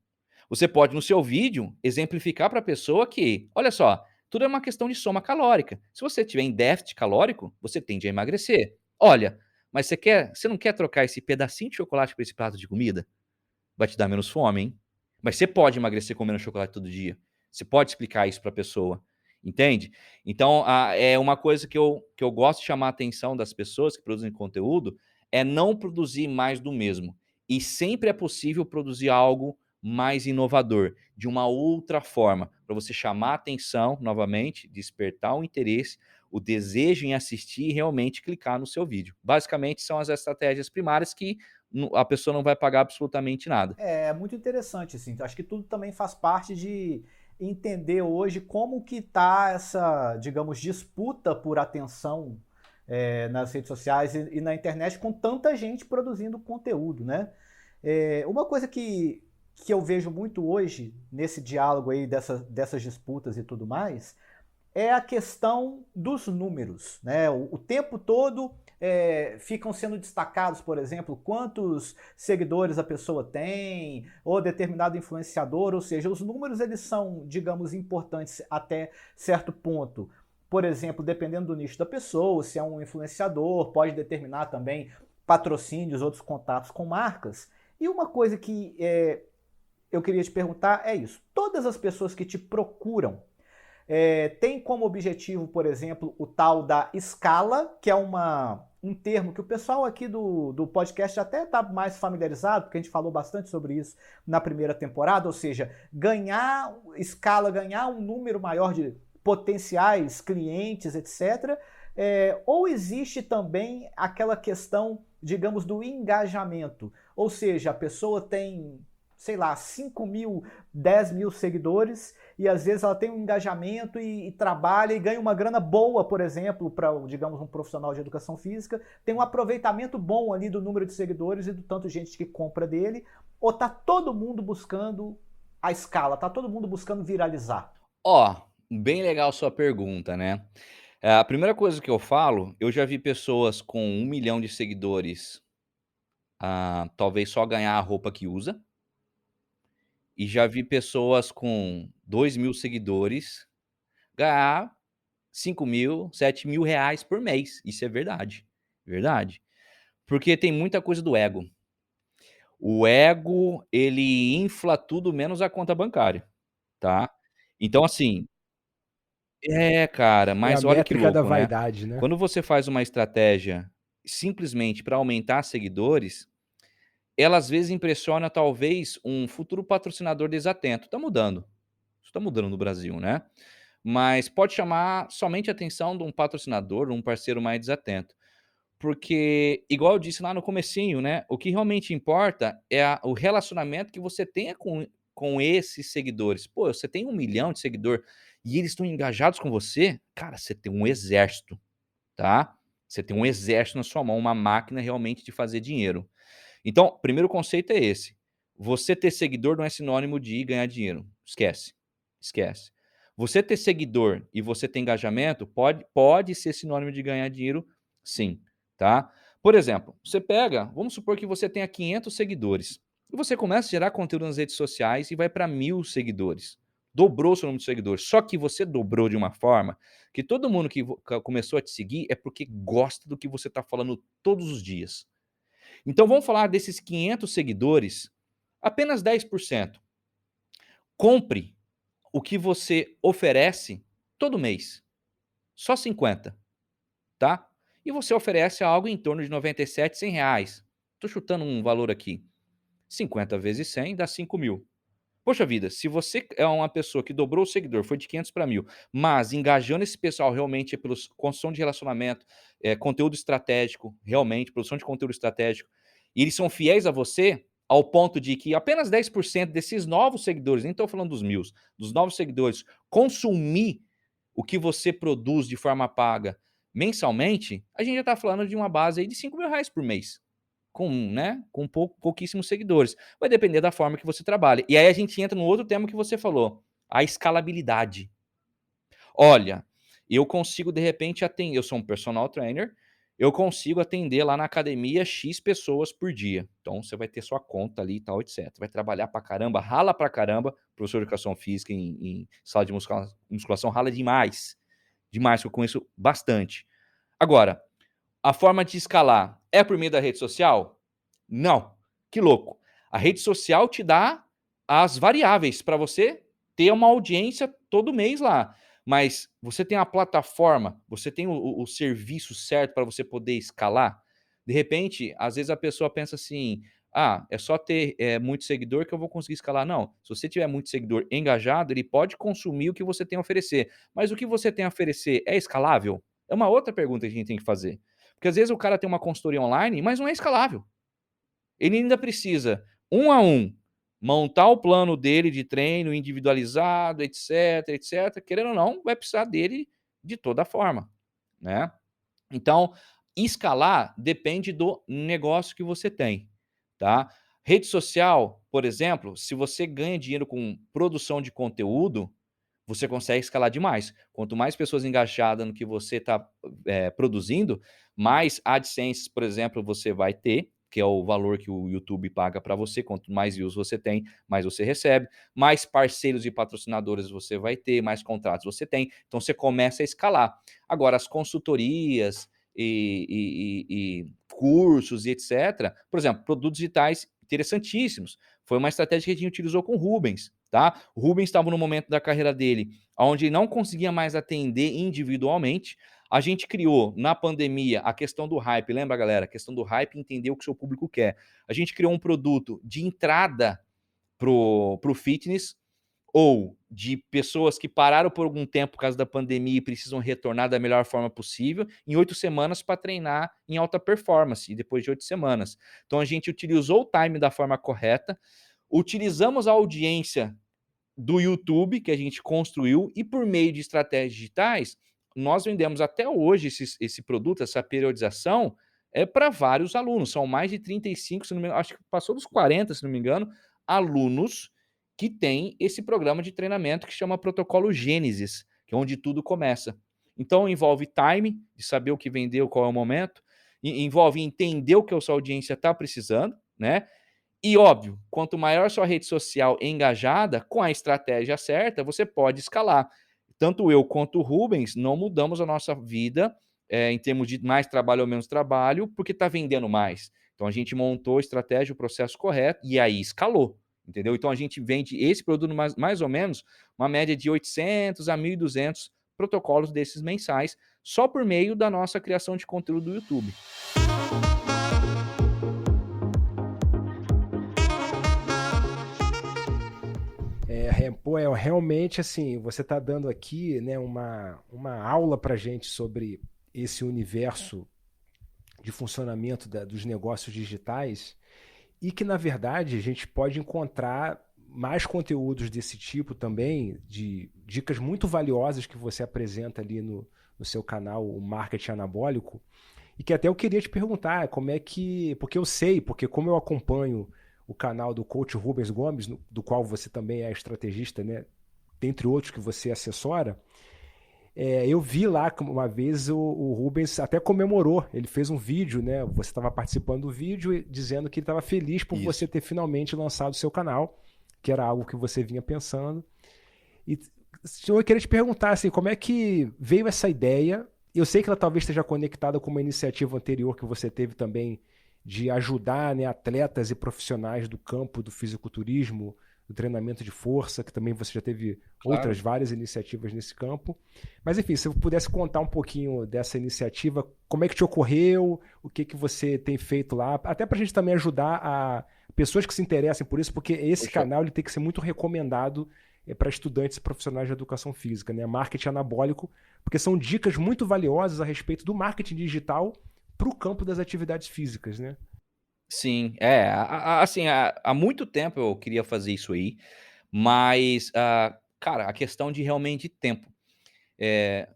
Você pode, no seu vídeo, exemplificar para a pessoa que, olha só, tudo é uma questão de soma calórica. Se você estiver em déficit calórico, você tende a emagrecer. Olha, mas você não quer trocar esse pedacinho de chocolate por esse prato de comida? Vai te dar menos fome, hein? Mas você pode emagrecer comendo chocolate todo dia. Você pode explicar isso para a pessoa, entende? Então, é uma coisa que eu gosto de chamar a atenção das pessoas que produzem conteúdo, é não produzir mais do mesmo. E sempre é possível produzir algo mais inovador, de uma outra forma, para você chamar a atenção, novamente, despertar o interesse, o desejo em assistir e realmente clicar no seu vídeo. Basicamente, são as estratégias primárias que a pessoa não vai pagar absolutamente nada. É muito interessante, assim. Então, acho que tudo também faz parte de entender hoje como que tá essa, digamos, disputa por atenção nas redes sociais e na internet com tanta gente produzindo conteúdo, né? Uma coisa que eu vejo muito hoje nesse diálogo aí dessas disputas e tudo mais é a questão dos números, né? O tempo todo ficam sendo destacados, por exemplo, quantos seguidores a pessoa tem, ou determinado influenciador, ou seja, os números eles são, digamos, importantes até certo ponto. Por exemplo, dependendo do nicho da pessoa, se é um influenciador, pode determinar também patrocínios, outros contatos com marcas. E uma coisa que eu queria te perguntar é isso. Todas as pessoas que te procuram tem como objetivo, por exemplo, o tal da escala, que é um termo que o pessoal aqui do podcast até está mais familiarizado, porque a gente falou bastante sobre isso na primeira temporada, ou seja, ganhar escala, ganhar um número maior de potenciais clientes, etc. Ou existe também aquela questão, digamos, do engajamento, ou seja, a pessoa tem, sei lá, 5 mil, 10 mil seguidores e às vezes ela tem um engajamento e trabalha e ganha uma grana boa, por exemplo, para, digamos, um profissional de educação física, tem um aproveitamento bom ali do número de seguidores e do tanto de gente que compra dele, ou tá todo mundo buscando a escala, tá todo mundo buscando viralizar? Bem legal sua pergunta, né? A primeira coisa que eu falo, eu já vi pessoas com 1 milhão de seguidores, talvez só ganhar a roupa que usa. E já vi pessoas com 2.000 seguidores ganhar 5.000, 7.000 reais por mês. Isso é verdade, verdade. Porque tem muita coisa do ego. O ego, ele infla tudo menos a conta bancária, tá. Então assim cara, É a mas olha que métrica da louco, né. vaidade, né? Quando você faz uma estratégia simplesmente para aumentar seguidores, ela às vezes impressiona talvez um futuro patrocinador desatento. Tá mudando. Isso tá mudando no Brasil, né. Mas pode chamar somente a atenção de um patrocinador, um parceiro mais desatento. Porque, igual eu disse lá no comecinho, né, o que realmente importa é o relacionamento que você tenha com esses seguidores. Pô, você tem 1 milhão de seguidor e eles estão engajados com você, cara, você tem um exército, tá. Você tem um exército na sua mão, uma máquina realmente de fazer dinheiro. Então, o primeiro conceito é esse: você ter seguidor não é sinônimo de ganhar dinheiro, esquece, esquece. Você ter seguidor e você ter engajamento pode ser sinônimo de ganhar dinheiro, sim, tá. Por exemplo, você pega, vamos supor que você tenha 500 seguidores, e você começa a gerar conteúdo nas redes sociais e vai para 1.000 seguidores. Dobrou seu número de seguidores, só que você dobrou de uma forma que todo mundo que começou a te seguir é porque gosta do que você está falando todos os dias. Então vamos falar desses 500 seguidores, apenas 10% compre o que você oferece todo mês. Só 50, tá? E você oferece algo em torno de 97, 100 reais. Tô chutando um valor aqui. 50 vezes 100 dá 5 mil. Poxa vida, se você é uma pessoa que dobrou o seguidor, foi de 500 para 1.000, mas engajando esse pessoal realmente pela construção de relacionamento, conteúdo estratégico, realmente, produção de conteúdo estratégico, e eles são fiéis a você, ao ponto de que apenas 10% desses novos seguidores, nem estou falando dos 1.000, dos novos seguidores, consumir o que você produz de forma paga mensalmente, a gente já está falando de uma base aí de 5 mil reais por mês. Com pouquíssimos seguidores. Vai depender da forma que você trabalha. E aí a gente entra no outro tema que você falou, a escalabilidade. Olha, eu consigo de repente atender, eu sou um personal trainer, eu consigo atender lá na academia X pessoas por dia. Então você vai ter sua conta ali e tal, etc. Vai trabalhar pra caramba, rala pra caramba, professor de educação física em sala de musculação rala demais. Demais, eu conheço bastante. Agora, a forma de escalar é por meio da rede social? Não. Que louco. A rede social te dá as variáveis para você ter uma audiência todo mês lá. Mas você tem a plataforma, você tem o serviço certo para você poder escalar? De repente, às vezes a pessoa pensa assim, é só ter muito seguidor que eu vou conseguir escalar. Não, se você tiver muito seguidor engajado, ele pode consumir o que você tem a oferecer. Mas o que você tem a oferecer é escalável? É uma outra pergunta que a gente tem que fazer. Porque às vezes o cara tem uma consultoria online, mas não é escalável. Ele ainda precisa, um a um, montar o plano dele de treino individualizado, etc, etc. Querendo ou não, vai precisar dele de toda forma, né? Então, escalar depende do negócio que você tem, tá? Rede social, por exemplo, se você ganha dinheiro com produção de conteúdo, você consegue escalar demais. Quanto mais pessoas engajadas no que você está produzindo, mais AdSense, por exemplo, você vai ter, que é o valor que o YouTube paga para você. Quanto mais views você tem, mais você recebe. Mais parceiros e patrocinadores você vai ter, mais contratos você tem. Então, você começa a escalar. Agora, as consultorias e cursos e etc., por exemplo, produtos digitais interessantíssimos. Foi uma estratégia que a gente utilizou com o Rubens. Tá? O Rubens estava no momento da carreira dele onde ele não conseguia mais atender individualmente. A gente criou, na pandemia, a questão do hype. Lembra, galera? A questão do hype, entender o que o seu público quer. A gente criou um produto de entrada pro fitness, ou de pessoas que pararam por algum tempo por causa da pandemia e precisam retornar da melhor forma possível, em 8 semanas para treinar em alta performance, e depois de 8 semanas. Então, a gente utilizou o time da forma correta, utilizamos a audiência do YouTube que a gente construiu e por meio de estratégias digitais, nós vendemos até hoje esse produto, essa periodização, para vários alunos. São mais de 35, se não me engano, acho que passou dos 40, se não me engano, alunos que têm esse programa de treinamento que chama Protocolo Gênesis, que é onde tudo começa. Então, envolve time, de saber o que vendeu, qual é o momento, envolve entender o que a sua audiência está precisando, né? E, óbvio, quanto maior sua rede social engajada, com a estratégia certa, você pode escalar. Tanto eu quanto o Rubens não mudamos a nossa vida em termos de mais trabalho ou menos trabalho, porque está vendendo mais. Então, a gente montou a estratégia, o processo correto, e aí escalou, entendeu? Então, a gente vende esse produto mais ou menos uma média de 800 a 1.200 protocolos desses mensais, só por meio da nossa criação de conteúdo do YouTube. Realmente, assim, você está dando aqui, né, uma aula para a gente sobre esse universo de funcionamento dos negócios digitais e que, na verdade, a gente pode encontrar mais conteúdos desse tipo também, de dicas muito valiosas que você apresenta ali no seu canal, o Marketing Anabólico, e que até eu queria te perguntar como é que... Porque como eu acompanho o canal do Coach Rubens Gomes, do qual você também é estrategista, né? Dentre outros que você assessora, eu vi lá uma vez o Rubens até comemorou, ele fez um vídeo, né? Você estava participando do vídeo dizendo que ele estava feliz por você ter finalmente lançado o seu canal, que era algo que você vinha pensando. E eu queria te perguntar assim, como é que veio essa ideia? Eu sei que ela talvez esteja conectada com uma iniciativa anterior que você teve também de ajudar, né, atletas e profissionais do campo do fisiculturismo, do treinamento de força, que também você já teve Claro. outras várias iniciativas nesse campo. Mas enfim, se eu pudesse contar um pouquinho dessa iniciativa, como é que te ocorreu, o que você tem feito lá, até para a gente também ajudar a pessoas que se interessem por isso, porque esse Poxa. canal ele tem que ser muito recomendado para estudantes e profissionais de educação física, né? Marketing anabólico, porque são dicas muito valiosas a respeito do marketing digital para o campo das atividades físicas, né? Sim, assim, há muito tempo eu queria fazer isso aí, mas, cara, a questão de realmente tempo. Eh,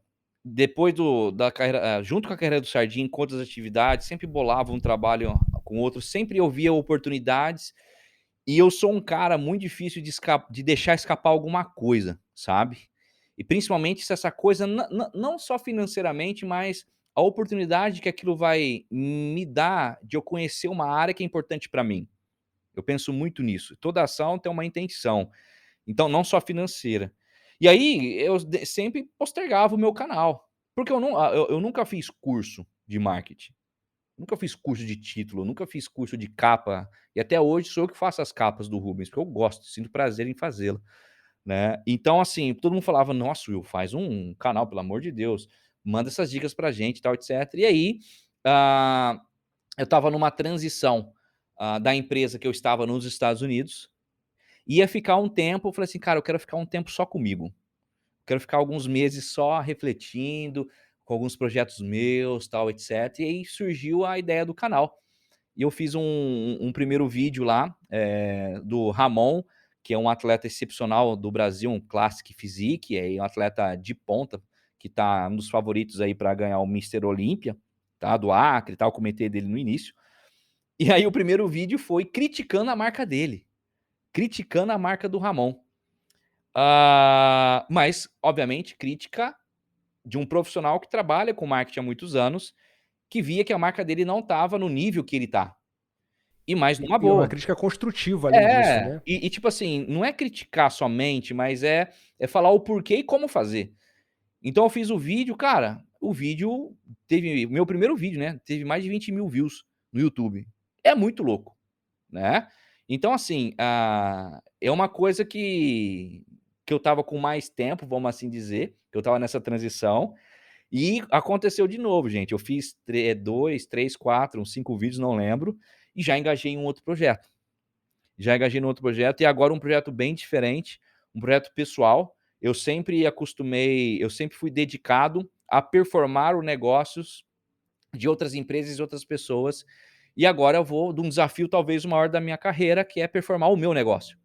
Depois da carreira, junto com a carreira do Sardinha, com outras atividades, sempre bolava um trabalho com outro, sempre eu via oportunidades, e eu sou um cara muito difícil de deixar escapar alguma coisa, sabe. E principalmente se essa coisa não só financeiramente, mas a oportunidade que aquilo vai me dar de eu conhecer uma área que é importante para mim. Eu penso muito nisso. Toda ação tem uma intenção, então não só financeira. E aí eu sempre postergava o meu canal, porque eu nunca fiz curso de marketing, nunca fiz curso de título, nunca fiz curso de capa, e até hoje sou eu que faço as capas do Rubens, porque eu gosto, sinto prazer em fazê-la, né. Então, assim, todo mundo falava: "Nossa, Will, faz um canal, pelo amor de Deus, manda essas dicas pra gente e tal, etcétera". E aí, ah, eu estava numa transição, da empresa que eu estava nos Estados Unidos, ia ficar um tempo, eu falei assim: "Cara, eu quero ficar um tempo só comigo, quero ficar alguns meses só refletindo, com alguns projetos meus, tal, etcétera". E aí surgiu a ideia do canal. E eu fiz um primeiro vídeo lá, do Ramon, que é um atleta excepcional do Brasil, um Classic Physique, é um atleta de ponta, que tá um dos favoritos aí para ganhar o Mister Olímpia, tá, do Acre e tal, comentei dele no início. E aí o primeiro vídeo foi criticando a marca dele, criticando a marca do Ramon. Mas, obviamente, crítica de um profissional que trabalha com marketing há muitos anos, que via que a marca dele não estava no nível que ele tá. E mais numa E uma boa. crítica construtiva além disso, né? Tipo assim, não é criticar somente, mas é falar o porquê e como fazer. Então eu fiz o vídeo, cara, o vídeo teve, o meu primeiro vídeo, né, teve mais de 20.000 views no YouTube. É muito louco, né. Então assim, é uma coisa que eu estava com mais tempo, vamos assim dizer, que eu estava nessa transição, e aconteceu de novo, gente, eu fiz 2, 3, 4, uns 5 vídeos, não lembro, e já engajei em um outro projeto. Já engajei no outro projeto e agora um projeto bem diferente, um projeto pessoal. Eu sempre fui dedicado a performar os negócios de outras empresas e outras pessoas, e agora eu vou de um desafio talvez o maior da minha carreira, que é performar o meu negócio,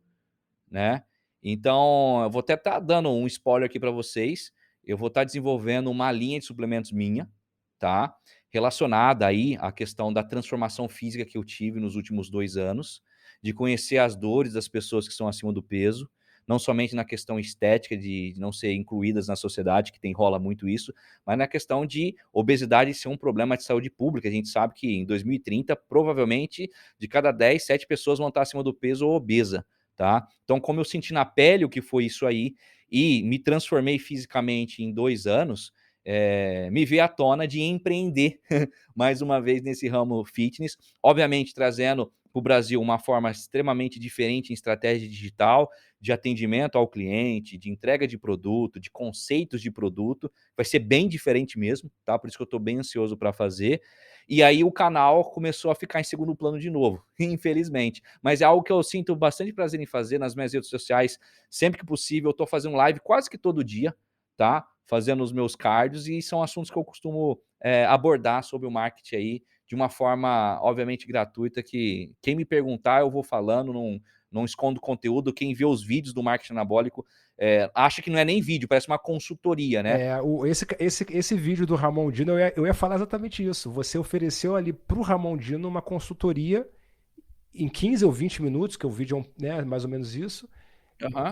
né. Então, eu vou até estar dando um spoiler aqui para vocês, eu vou estar desenvolvendo uma linha de suplementos minha, tá, relacionada aí à questão da transformação física que eu tive nos últimos 2 anos, de conhecer as dores das pessoas que estão acima do peso, não somente na questão estética de não ser incluídas na sociedade, que tem rola muito isso, mas na questão de obesidade ser um problema de saúde pública. A gente sabe que em 2030, provavelmente, de cada 10, 7 pessoas vão estar acima do peso ou obesa, tá. Então, como eu senti na pele o que foi isso aí, e me transformei fisicamente em 2 anos, me veio à tona de empreender mais uma vez nesse ramo fitness, obviamente trazendo para o Brasil uma forma extremamente diferente em estratégia digital, de atendimento ao cliente, de entrega de produto, de conceitos de produto, vai ser bem diferente mesmo, tá, por isso que eu estou bem ansioso para fazer. E aí o canal começou a ficar em segundo plano de novo, infelizmente, mas é algo que eu sinto bastante prazer em fazer nas minhas redes sociais, sempre que possível eu estou fazendo live quase que todo dia, tá, fazendo os meus cardios, e são assuntos que eu costumo, abordar sobre o marketing aí, de uma forma obviamente gratuita, que quem me perguntar eu vou falando, não escondo conteúdo, quem vê os vídeos do marketing anabólico, acha que não é nem vídeo, parece uma consultoria, né. Esse vídeo do Ramon Dino, eu ia falar exatamente isso. Você ofereceu ali pro Ramon Dino uma consultoria em 15 ou 20 minutos, que o vídeo é mais ou menos isso,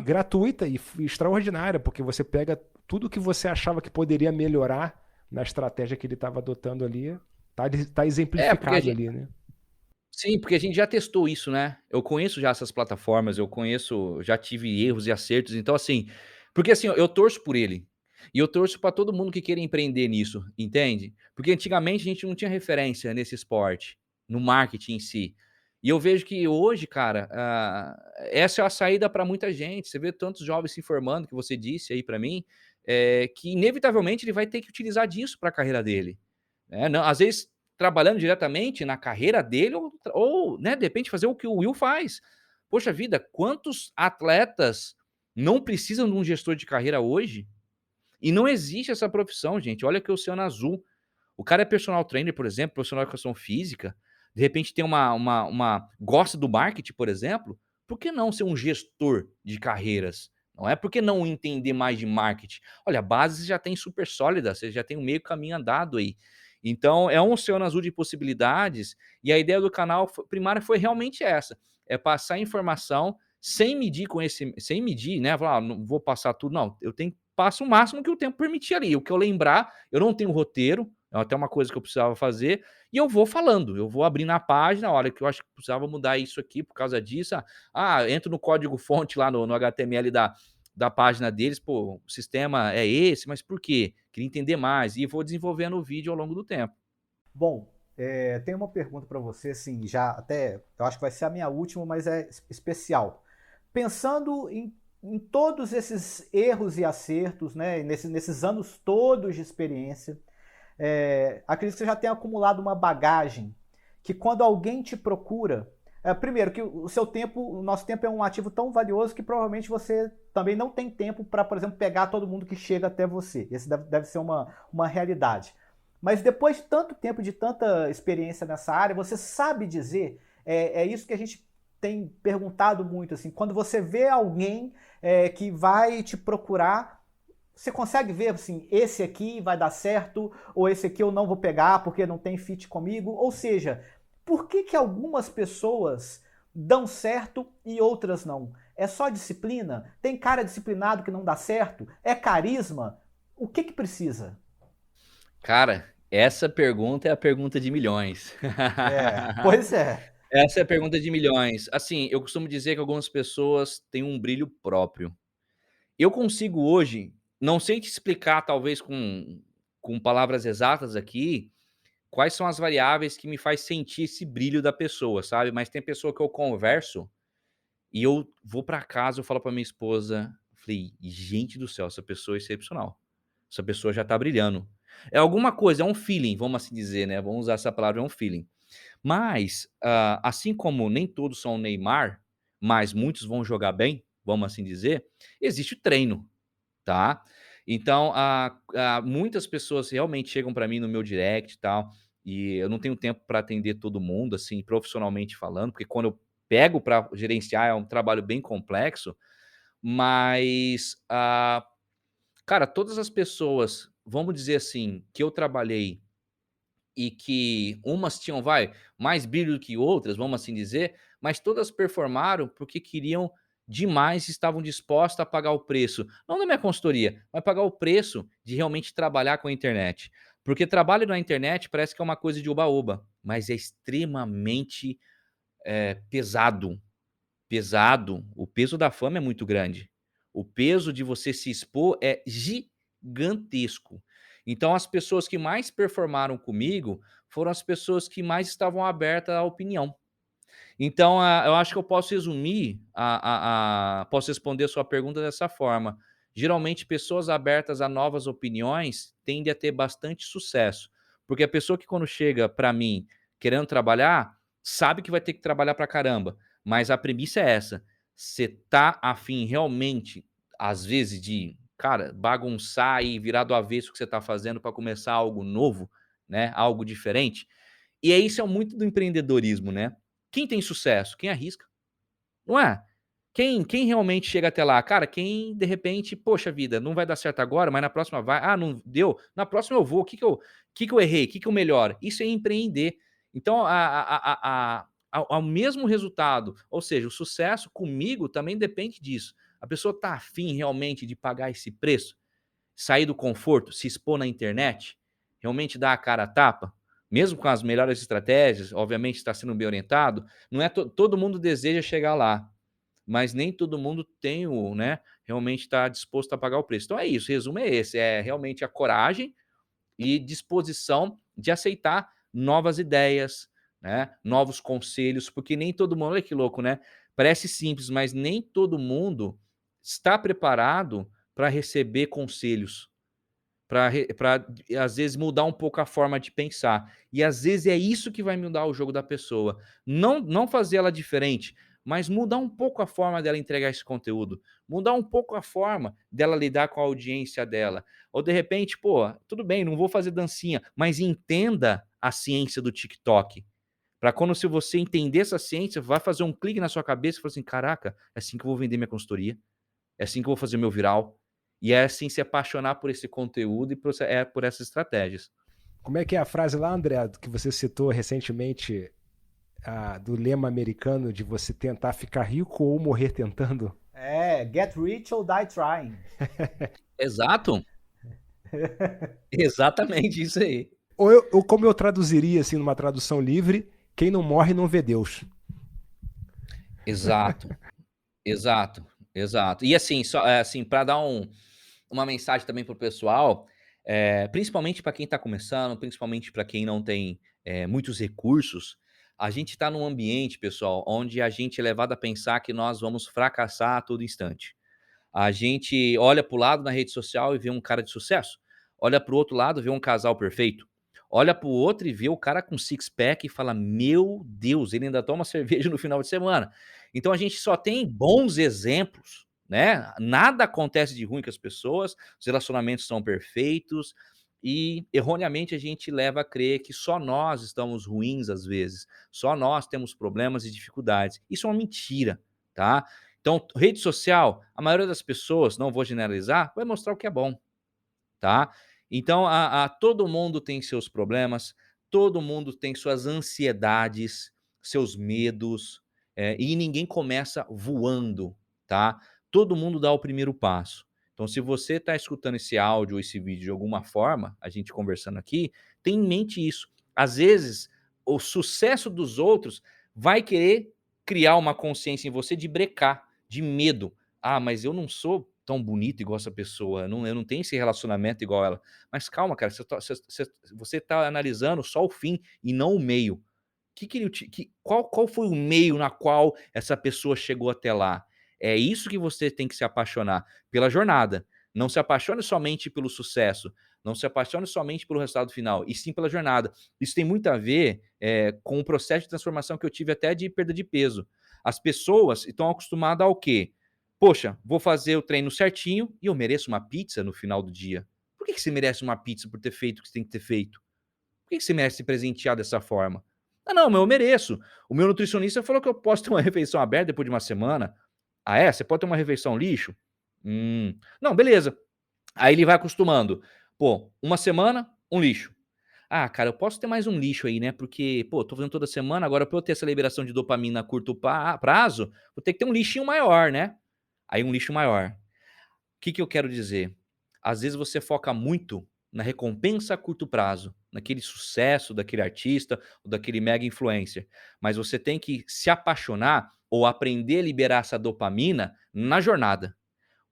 gratuita e extraordinária, porque você pega tudo que você achava que poderia melhorar na estratégia que ele estava adotando ali, tá exemplificado ali, né? Sim, porque a gente já testou isso, né. Eu conheço já essas plataformas, já tive erros e acertos, então assim, porque assim, eu torço por ele, e eu torço para todo mundo que queira empreender nisso, entende. Porque antigamente a gente não tinha referência nesse esporte, no marketing em si. E eu vejo que hoje, cara, essa é a saída para muita gente. Você vê tantos jovens se formando, que você disse aí para mim, que inevitavelmente ele vai ter que utilizar disso para a carreira dele. Não, às vezes trabalhando diretamente na carreira dele ou, né, de repente fazer o que o Will faz. Poxa vida, quantos atletas não precisam de um gestor de carreira hoje? E não existe essa profissão, gente. Olha que o Oceano Azul. O cara é personal trainer, por exemplo, profissional de educação física, de repente tem gosta do marketing, por exemplo, por que não ser um gestor de carreiras? Não é? Por que não entender mais de marketing? Olha, a base você já tem super sólida, você já tem um meio caminho andado aí. Então, é um oceano azul de possibilidades, e a ideia do canal primária foi realmente essa, é passar informação sem medir conhecimento, sem medir, né? Falar, não vou passar tudo, não. Eu tenho passo o máximo que o tempo permitir ali. O que eu lembrar, eu não tenho roteiro, é até uma coisa que eu precisava fazer, e eu vou falando, eu vou abrindo a página, olha, que eu acho que precisava mudar isso aqui por causa disso. Entro no código-fonte lá no HTML da página deles, pô, o sistema é esse, mas por quê? Queria entender mais, e vou desenvolvendo o vídeo ao longo do tempo. Bom, tem uma pergunta para você, assim, já até, eu acho que vai ser a minha última, mas é especial. Pensando em todos esses erros e acertos, né, nesses anos todos de experiência, acredito que você já tenha acumulado uma bagagem que quando alguém te procura, primeiro que o seu tempo, o nosso tempo é um ativo tão valioso que provavelmente você também não tem tempo para, por exemplo, pegar todo mundo que chega até você. Esse deve ser uma realidade. Mas depois de tanto tempo, de tanta experiência nessa área, você sabe dizer, é isso que a gente tem perguntado muito, assim, quando você vê alguém que vai te procurar, você consegue ver, assim, esse aqui vai dar certo, ou esse aqui eu não vou pegar porque não tem fit comigo? Ou seja, por que algumas pessoas dão certo e outras não? É só disciplina? Tem cara disciplinado que não dá certo? É carisma? O que precisa? Cara, essa pergunta é a pergunta de milhões. Pois é. Essa é a pergunta de milhões. Assim, eu costumo dizer que algumas pessoas têm um brilho próprio. Eu consigo hoje, não sei te explicar talvez com palavras exatas aqui, quais são as variáveis que me faz sentir esse brilho da pessoa, sabe, mas tem pessoa que eu converso, e eu vou pra casa, eu falo pra minha esposa, falei: "Gente do céu, essa pessoa é excepcional. Essa pessoa já tá brilhando". É alguma coisa, é um feeling, vamos assim dizer, né, vamos usar essa palavra, é um feeling. Mas, assim como nem todos são o Neymar, mas muitos vão jogar bem, vamos assim dizer, existe o treino, tá. Então, muitas pessoas realmente chegam para mim no meu direct e tal, e eu não tenho tempo para atender todo mundo, assim, profissionalmente falando, porque quando eu pego para gerenciar é um trabalho bem complexo, mas, cara, todas as pessoas, vamos dizer assim, que eu trabalhei e que umas tinham, mais brilho do que outras, vamos assim dizer, mas todas performaram porque queriam demais e estavam dispostas a pagar o preço, não da minha consultoria, mas pagar o preço de realmente trabalhar com a internet. Porque trabalho na internet parece que é uma coisa de oba-oba, mas é extremamente pesado. Pesado. O peso da fama é muito grande. O peso de você se expor é gigantesco. Então, as pessoas que mais performaram comigo foram as pessoas que mais estavam abertas à opinião. Então, eu acho que eu posso resumir, posso responder a sua pergunta dessa forma. Geralmente, pessoas abertas a novas opiniões tendem a ter bastante sucesso, porque a pessoa que quando chega para mim querendo trabalhar, sabe que vai ter que trabalhar para caramba, mas a premissa é essa: você tá afim realmente, às vezes, de, cara, bagunçar e virar do avesso o que você tá fazendo para começar algo novo, né, algo diferente? E é isso, é muito do empreendedorismo, né. Quem tem sucesso? Quem arrisca, não é? Quem realmente chega até lá? Cara, quem de repente, poxa vida, não vai dar certo agora, mas na próxima vai. Ah, não deu? Na próxima eu vou. O que que eu errei? O que que eu melhoro? Isso é empreender. Então, ao mesmo resultado, ou seja, o sucesso comigo também depende disso. A pessoa tá afim realmente de pagar esse preço? Sair do conforto, se expor na internet, realmente dar a cara a tapa, mesmo com as melhores estratégias, obviamente está sendo bem orientado, não é todo mundo deseja chegar lá, mas nem todo mundo tem realmente está disposto a pagar o preço. Então é isso, o resumo é esse, é realmente a coragem e disposição de aceitar novas ideias, né? Novos conselhos, porque nem todo mundo, olha que louco, né? Parece simples, mas nem todo mundo está preparado para receber conselhos, para às vezes mudar um pouco a forma de pensar. E às vezes é isso que vai mudar o jogo da pessoa. Não fazer ela diferente, mas mudar um pouco a forma dela entregar esse conteúdo, mudar um pouco a forma dela lidar com a audiência dela. Ou de repente, pô, tudo bem, não vou fazer dancinha, mas entenda a ciência do TikTok. Para quando se você entender essa ciência, vai fazer um clique na sua cabeça e falar assim: caraca, é assim que eu vou vender minha consultoria, é assim que eu vou fazer meu viral. E é assim se apaixonar por esse conteúdo e por essas estratégias. Como é que é a frase lá, André, que você citou recentemente, do lema americano de você tentar ficar rico ou morrer tentando? Get rich or die trying. Exato. Exatamente isso aí. Ou como eu traduziria, assim, numa tradução livre, quem não morre não vê Deus. Exato. Exato. E assim, assim, para dar uma mensagem também para o pessoal, principalmente para quem está começando, principalmente para quem não tem muitos recursos, a gente está num ambiente, pessoal, onde a gente é levado a pensar que nós vamos fracassar a todo instante. A gente olha para o lado na rede social e vê um cara de sucesso, olha para o outro lado e vê um casal perfeito, olha para o outro e vê o cara com six-pack e fala: meu Deus, ele ainda toma cerveja no final de semana. Então a gente só tem bons exemplos, né? Nada acontece de ruim com as pessoas, os relacionamentos são perfeitos e erroneamente a gente leva a crer que só nós estamos ruins às vezes, só nós temos problemas e dificuldades. Isso é uma mentira, tá? Então, rede social, a maioria das pessoas, não vou generalizar, vai mostrar o que é bom, tá? Então, todo mundo tem seus problemas, todo mundo tem suas ansiedades, seus medos, e ninguém começa voando, tá? Todo mundo dá o primeiro passo. Então, se você está escutando esse áudio ou esse vídeo de alguma forma, a gente conversando aqui, tem em mente isso. Às vezes, o sucesso dos outros vai querer criar uma consciência em você de brecar, de medo. Ah, mas eu não sou tão bonito igual essa pessoa, eu não tenho esse relacionamento igual ela. Mas calma, cara, você tá analisando só o fim e não o meio. Qual foi o meio na qual essa pessoa chegou até lá? É isso que você tem que se apaixonar, pela jornada. Não se apaixone somente pelo sucesso, não se apaixone somente pelo resultado final, e sim pela jornada. Isso tem muito a ver com o processo de transformação que eu tive até de perda de peso. As pessoas estão acostumadas ao quê? Poxa, vou fazer o treino certinho e eu mereço uma pizza no final do dia. Por que você merece uma pizza por ter feito o que você tem que ter feito? Por que você merece se presentear dessa forma? Ah, não, mas eu mereço. O meu nutricionista falou que eu posso ter uma refeição aberta depois de uma semana. Ah, é? Você pode ter uma refeição lixo? Não, beleza. Aí ele vai acostumando. Pô, uma semana, um lixo. Ah, cara, eu posso ter mais um lixo aí, né? Porque, pô, tô fazendo toda semana, agora pra eu ter essa liberação de dopamina a curto prazo, vou ter que ter um lixinho maior, né? Aí um lixo maior. O que eu quero dizer? Às vezes você foca muito na recompensa a curto prazo, naquele sucesso daquele artista ou daquele mega influencer, mas você tem que se apaixonar ou aprender a liberar essa dopamina na jornada.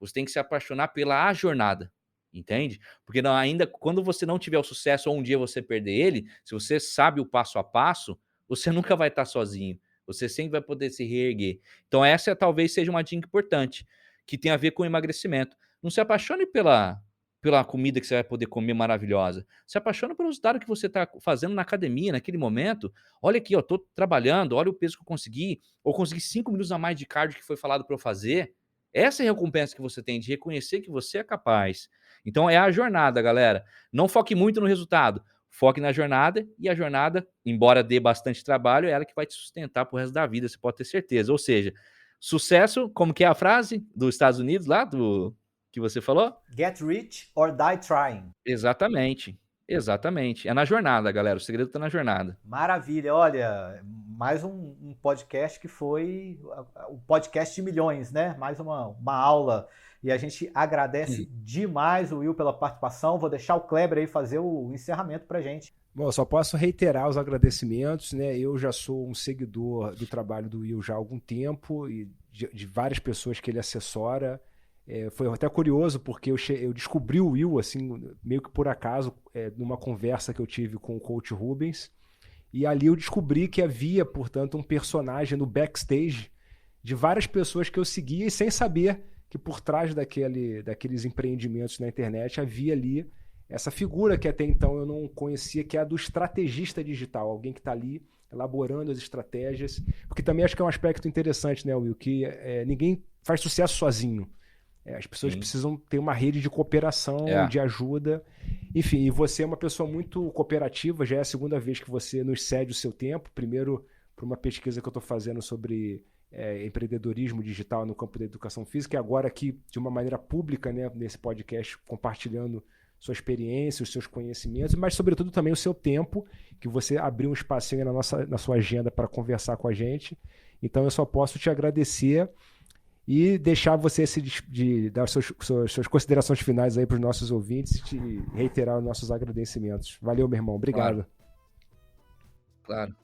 Você tem que se apaixonar pela jornada, entende? Porque ainda quando você não tiver o sucesso ou um dia você perder ele, se você sabe o passo a passo, você nunca vai estar sozinho. Você sempre vai poder se reerguer. Então essa talvez seja uma dica importante, que tem a ver com o emagrecimento. Não se apaixone pela comida que você vai poder comer maravilhosa. Se apaixone pelo resultado que você está fazendo na academia, naquele momento. Olha aqui, estou trabalhando, olha o peso que eu consegui, ou consegui 5 minutos a mais de cardio que foi falado para eu fazer. Essa é a recompensa que você tem, de reconhecer que você é capaz. Então é a jornada, galera. Não foque muito no resultado. Foque na jornada, e a jornada, embora dê bastante trabalho, é ela que vai te sustentar pro resto da vida, você pode ter certeza. Ou seja, sucesso, como que é a frase dos Estados Unidos lá, que você falou? Get rich or die trying. Exatamente. É na jornada, galera. O segredo tá na jornada. Maravilha. Olha, mais um podcast que foi o podcast de milhões, né? Mais uma aula. E a gente agradece demais o Will pela participação. Vou deixar o Kleber aí fazer o encerramento pra gente. Bom, eu só posso reiterar os agradecimentos, né? Eu já sou um seguidor do trabalho do Will já há algum tempo e de várias pessoas que ele assessora. Foi até curioso porque eu descobri o Will, assim, meio que por acaso, numa conversa que eu tive com o coach Rubens. E ali eu descobri que havia, portanto, um personagem no backstage de várias pessoas que eu seguia e sem saber que por trás daqueles empreendimentos na internet havia ali essa figura que até então eu não conhecia, que é a do estrategista digital, alguém que está ali elaborando as estratégias, porque também acho que é um aspecto interessante, né, Will, que ninguém faz sucesso sozinho. As pessoas precisam ter uma rede de cooperação, de ajuda. Enfim, e você é uma pessoa muito cooperativa, já é a segunda vez que você nos cede o seu tempo. Primeiro, por uma pesquisa que eu estou fazendo sobre empreendedorismo digital no campo da educação física, e agora aqui, de uma maneira pública, né, nesse podcast, compartilhando sua experiência, os seus conhecimentos, mas, sobretudo, também o seu tempo, que você abriu um espacinho na sua agenda para conversar com a gente. Então, eu só posso te agradecer e deixar você dar suas considerações finais aí para os nossos ouvintes e te reiterar os nossos agradecimentos. Valeu, meu irmão. Obrigado. Claro.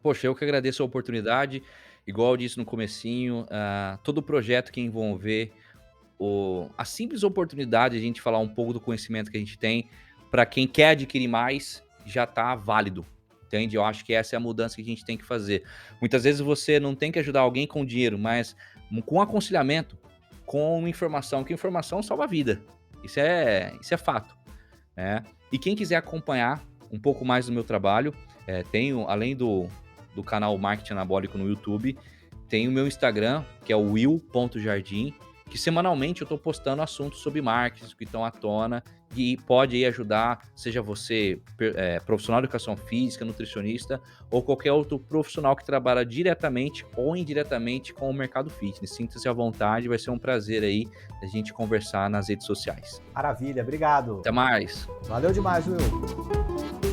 Poxa, eu que agradeço a oportunidade. Igual eu disse no comecinho, todo projeto que envolver a simples oportunidade de a gente falar um pouco do conhecimento que a gente tem, para quem quer adquirir mais, já está válido. Entende? Eu acho que essa é a mudança que a gente tem que fazer. Muitas vezes você não tem que ajudar alguém com dinheiro, mas com aconselhamento, com informação, que informação salva a vida. Isso é fato. Né? E quem quiser acompanhar um pouco mais do meu trabalho, tenho, além do canal Marketing Anabólico no YouTube, tem o meu Instagram, que é o will.jardim, que semanalmente eu estou postando assuntos sobre marketing que estão à tona e pode aí ajudar, seja você profissional de educação física, nutricionista ou qualquer outro profissional que trabalha diretamente ou indiretamente com o mercado fitness. Sinta-se à vontade, vai ser um prazer aí a gente conversar nas redes sociais. Maravilha, obrigado. Até mais. Valeu demais, Will.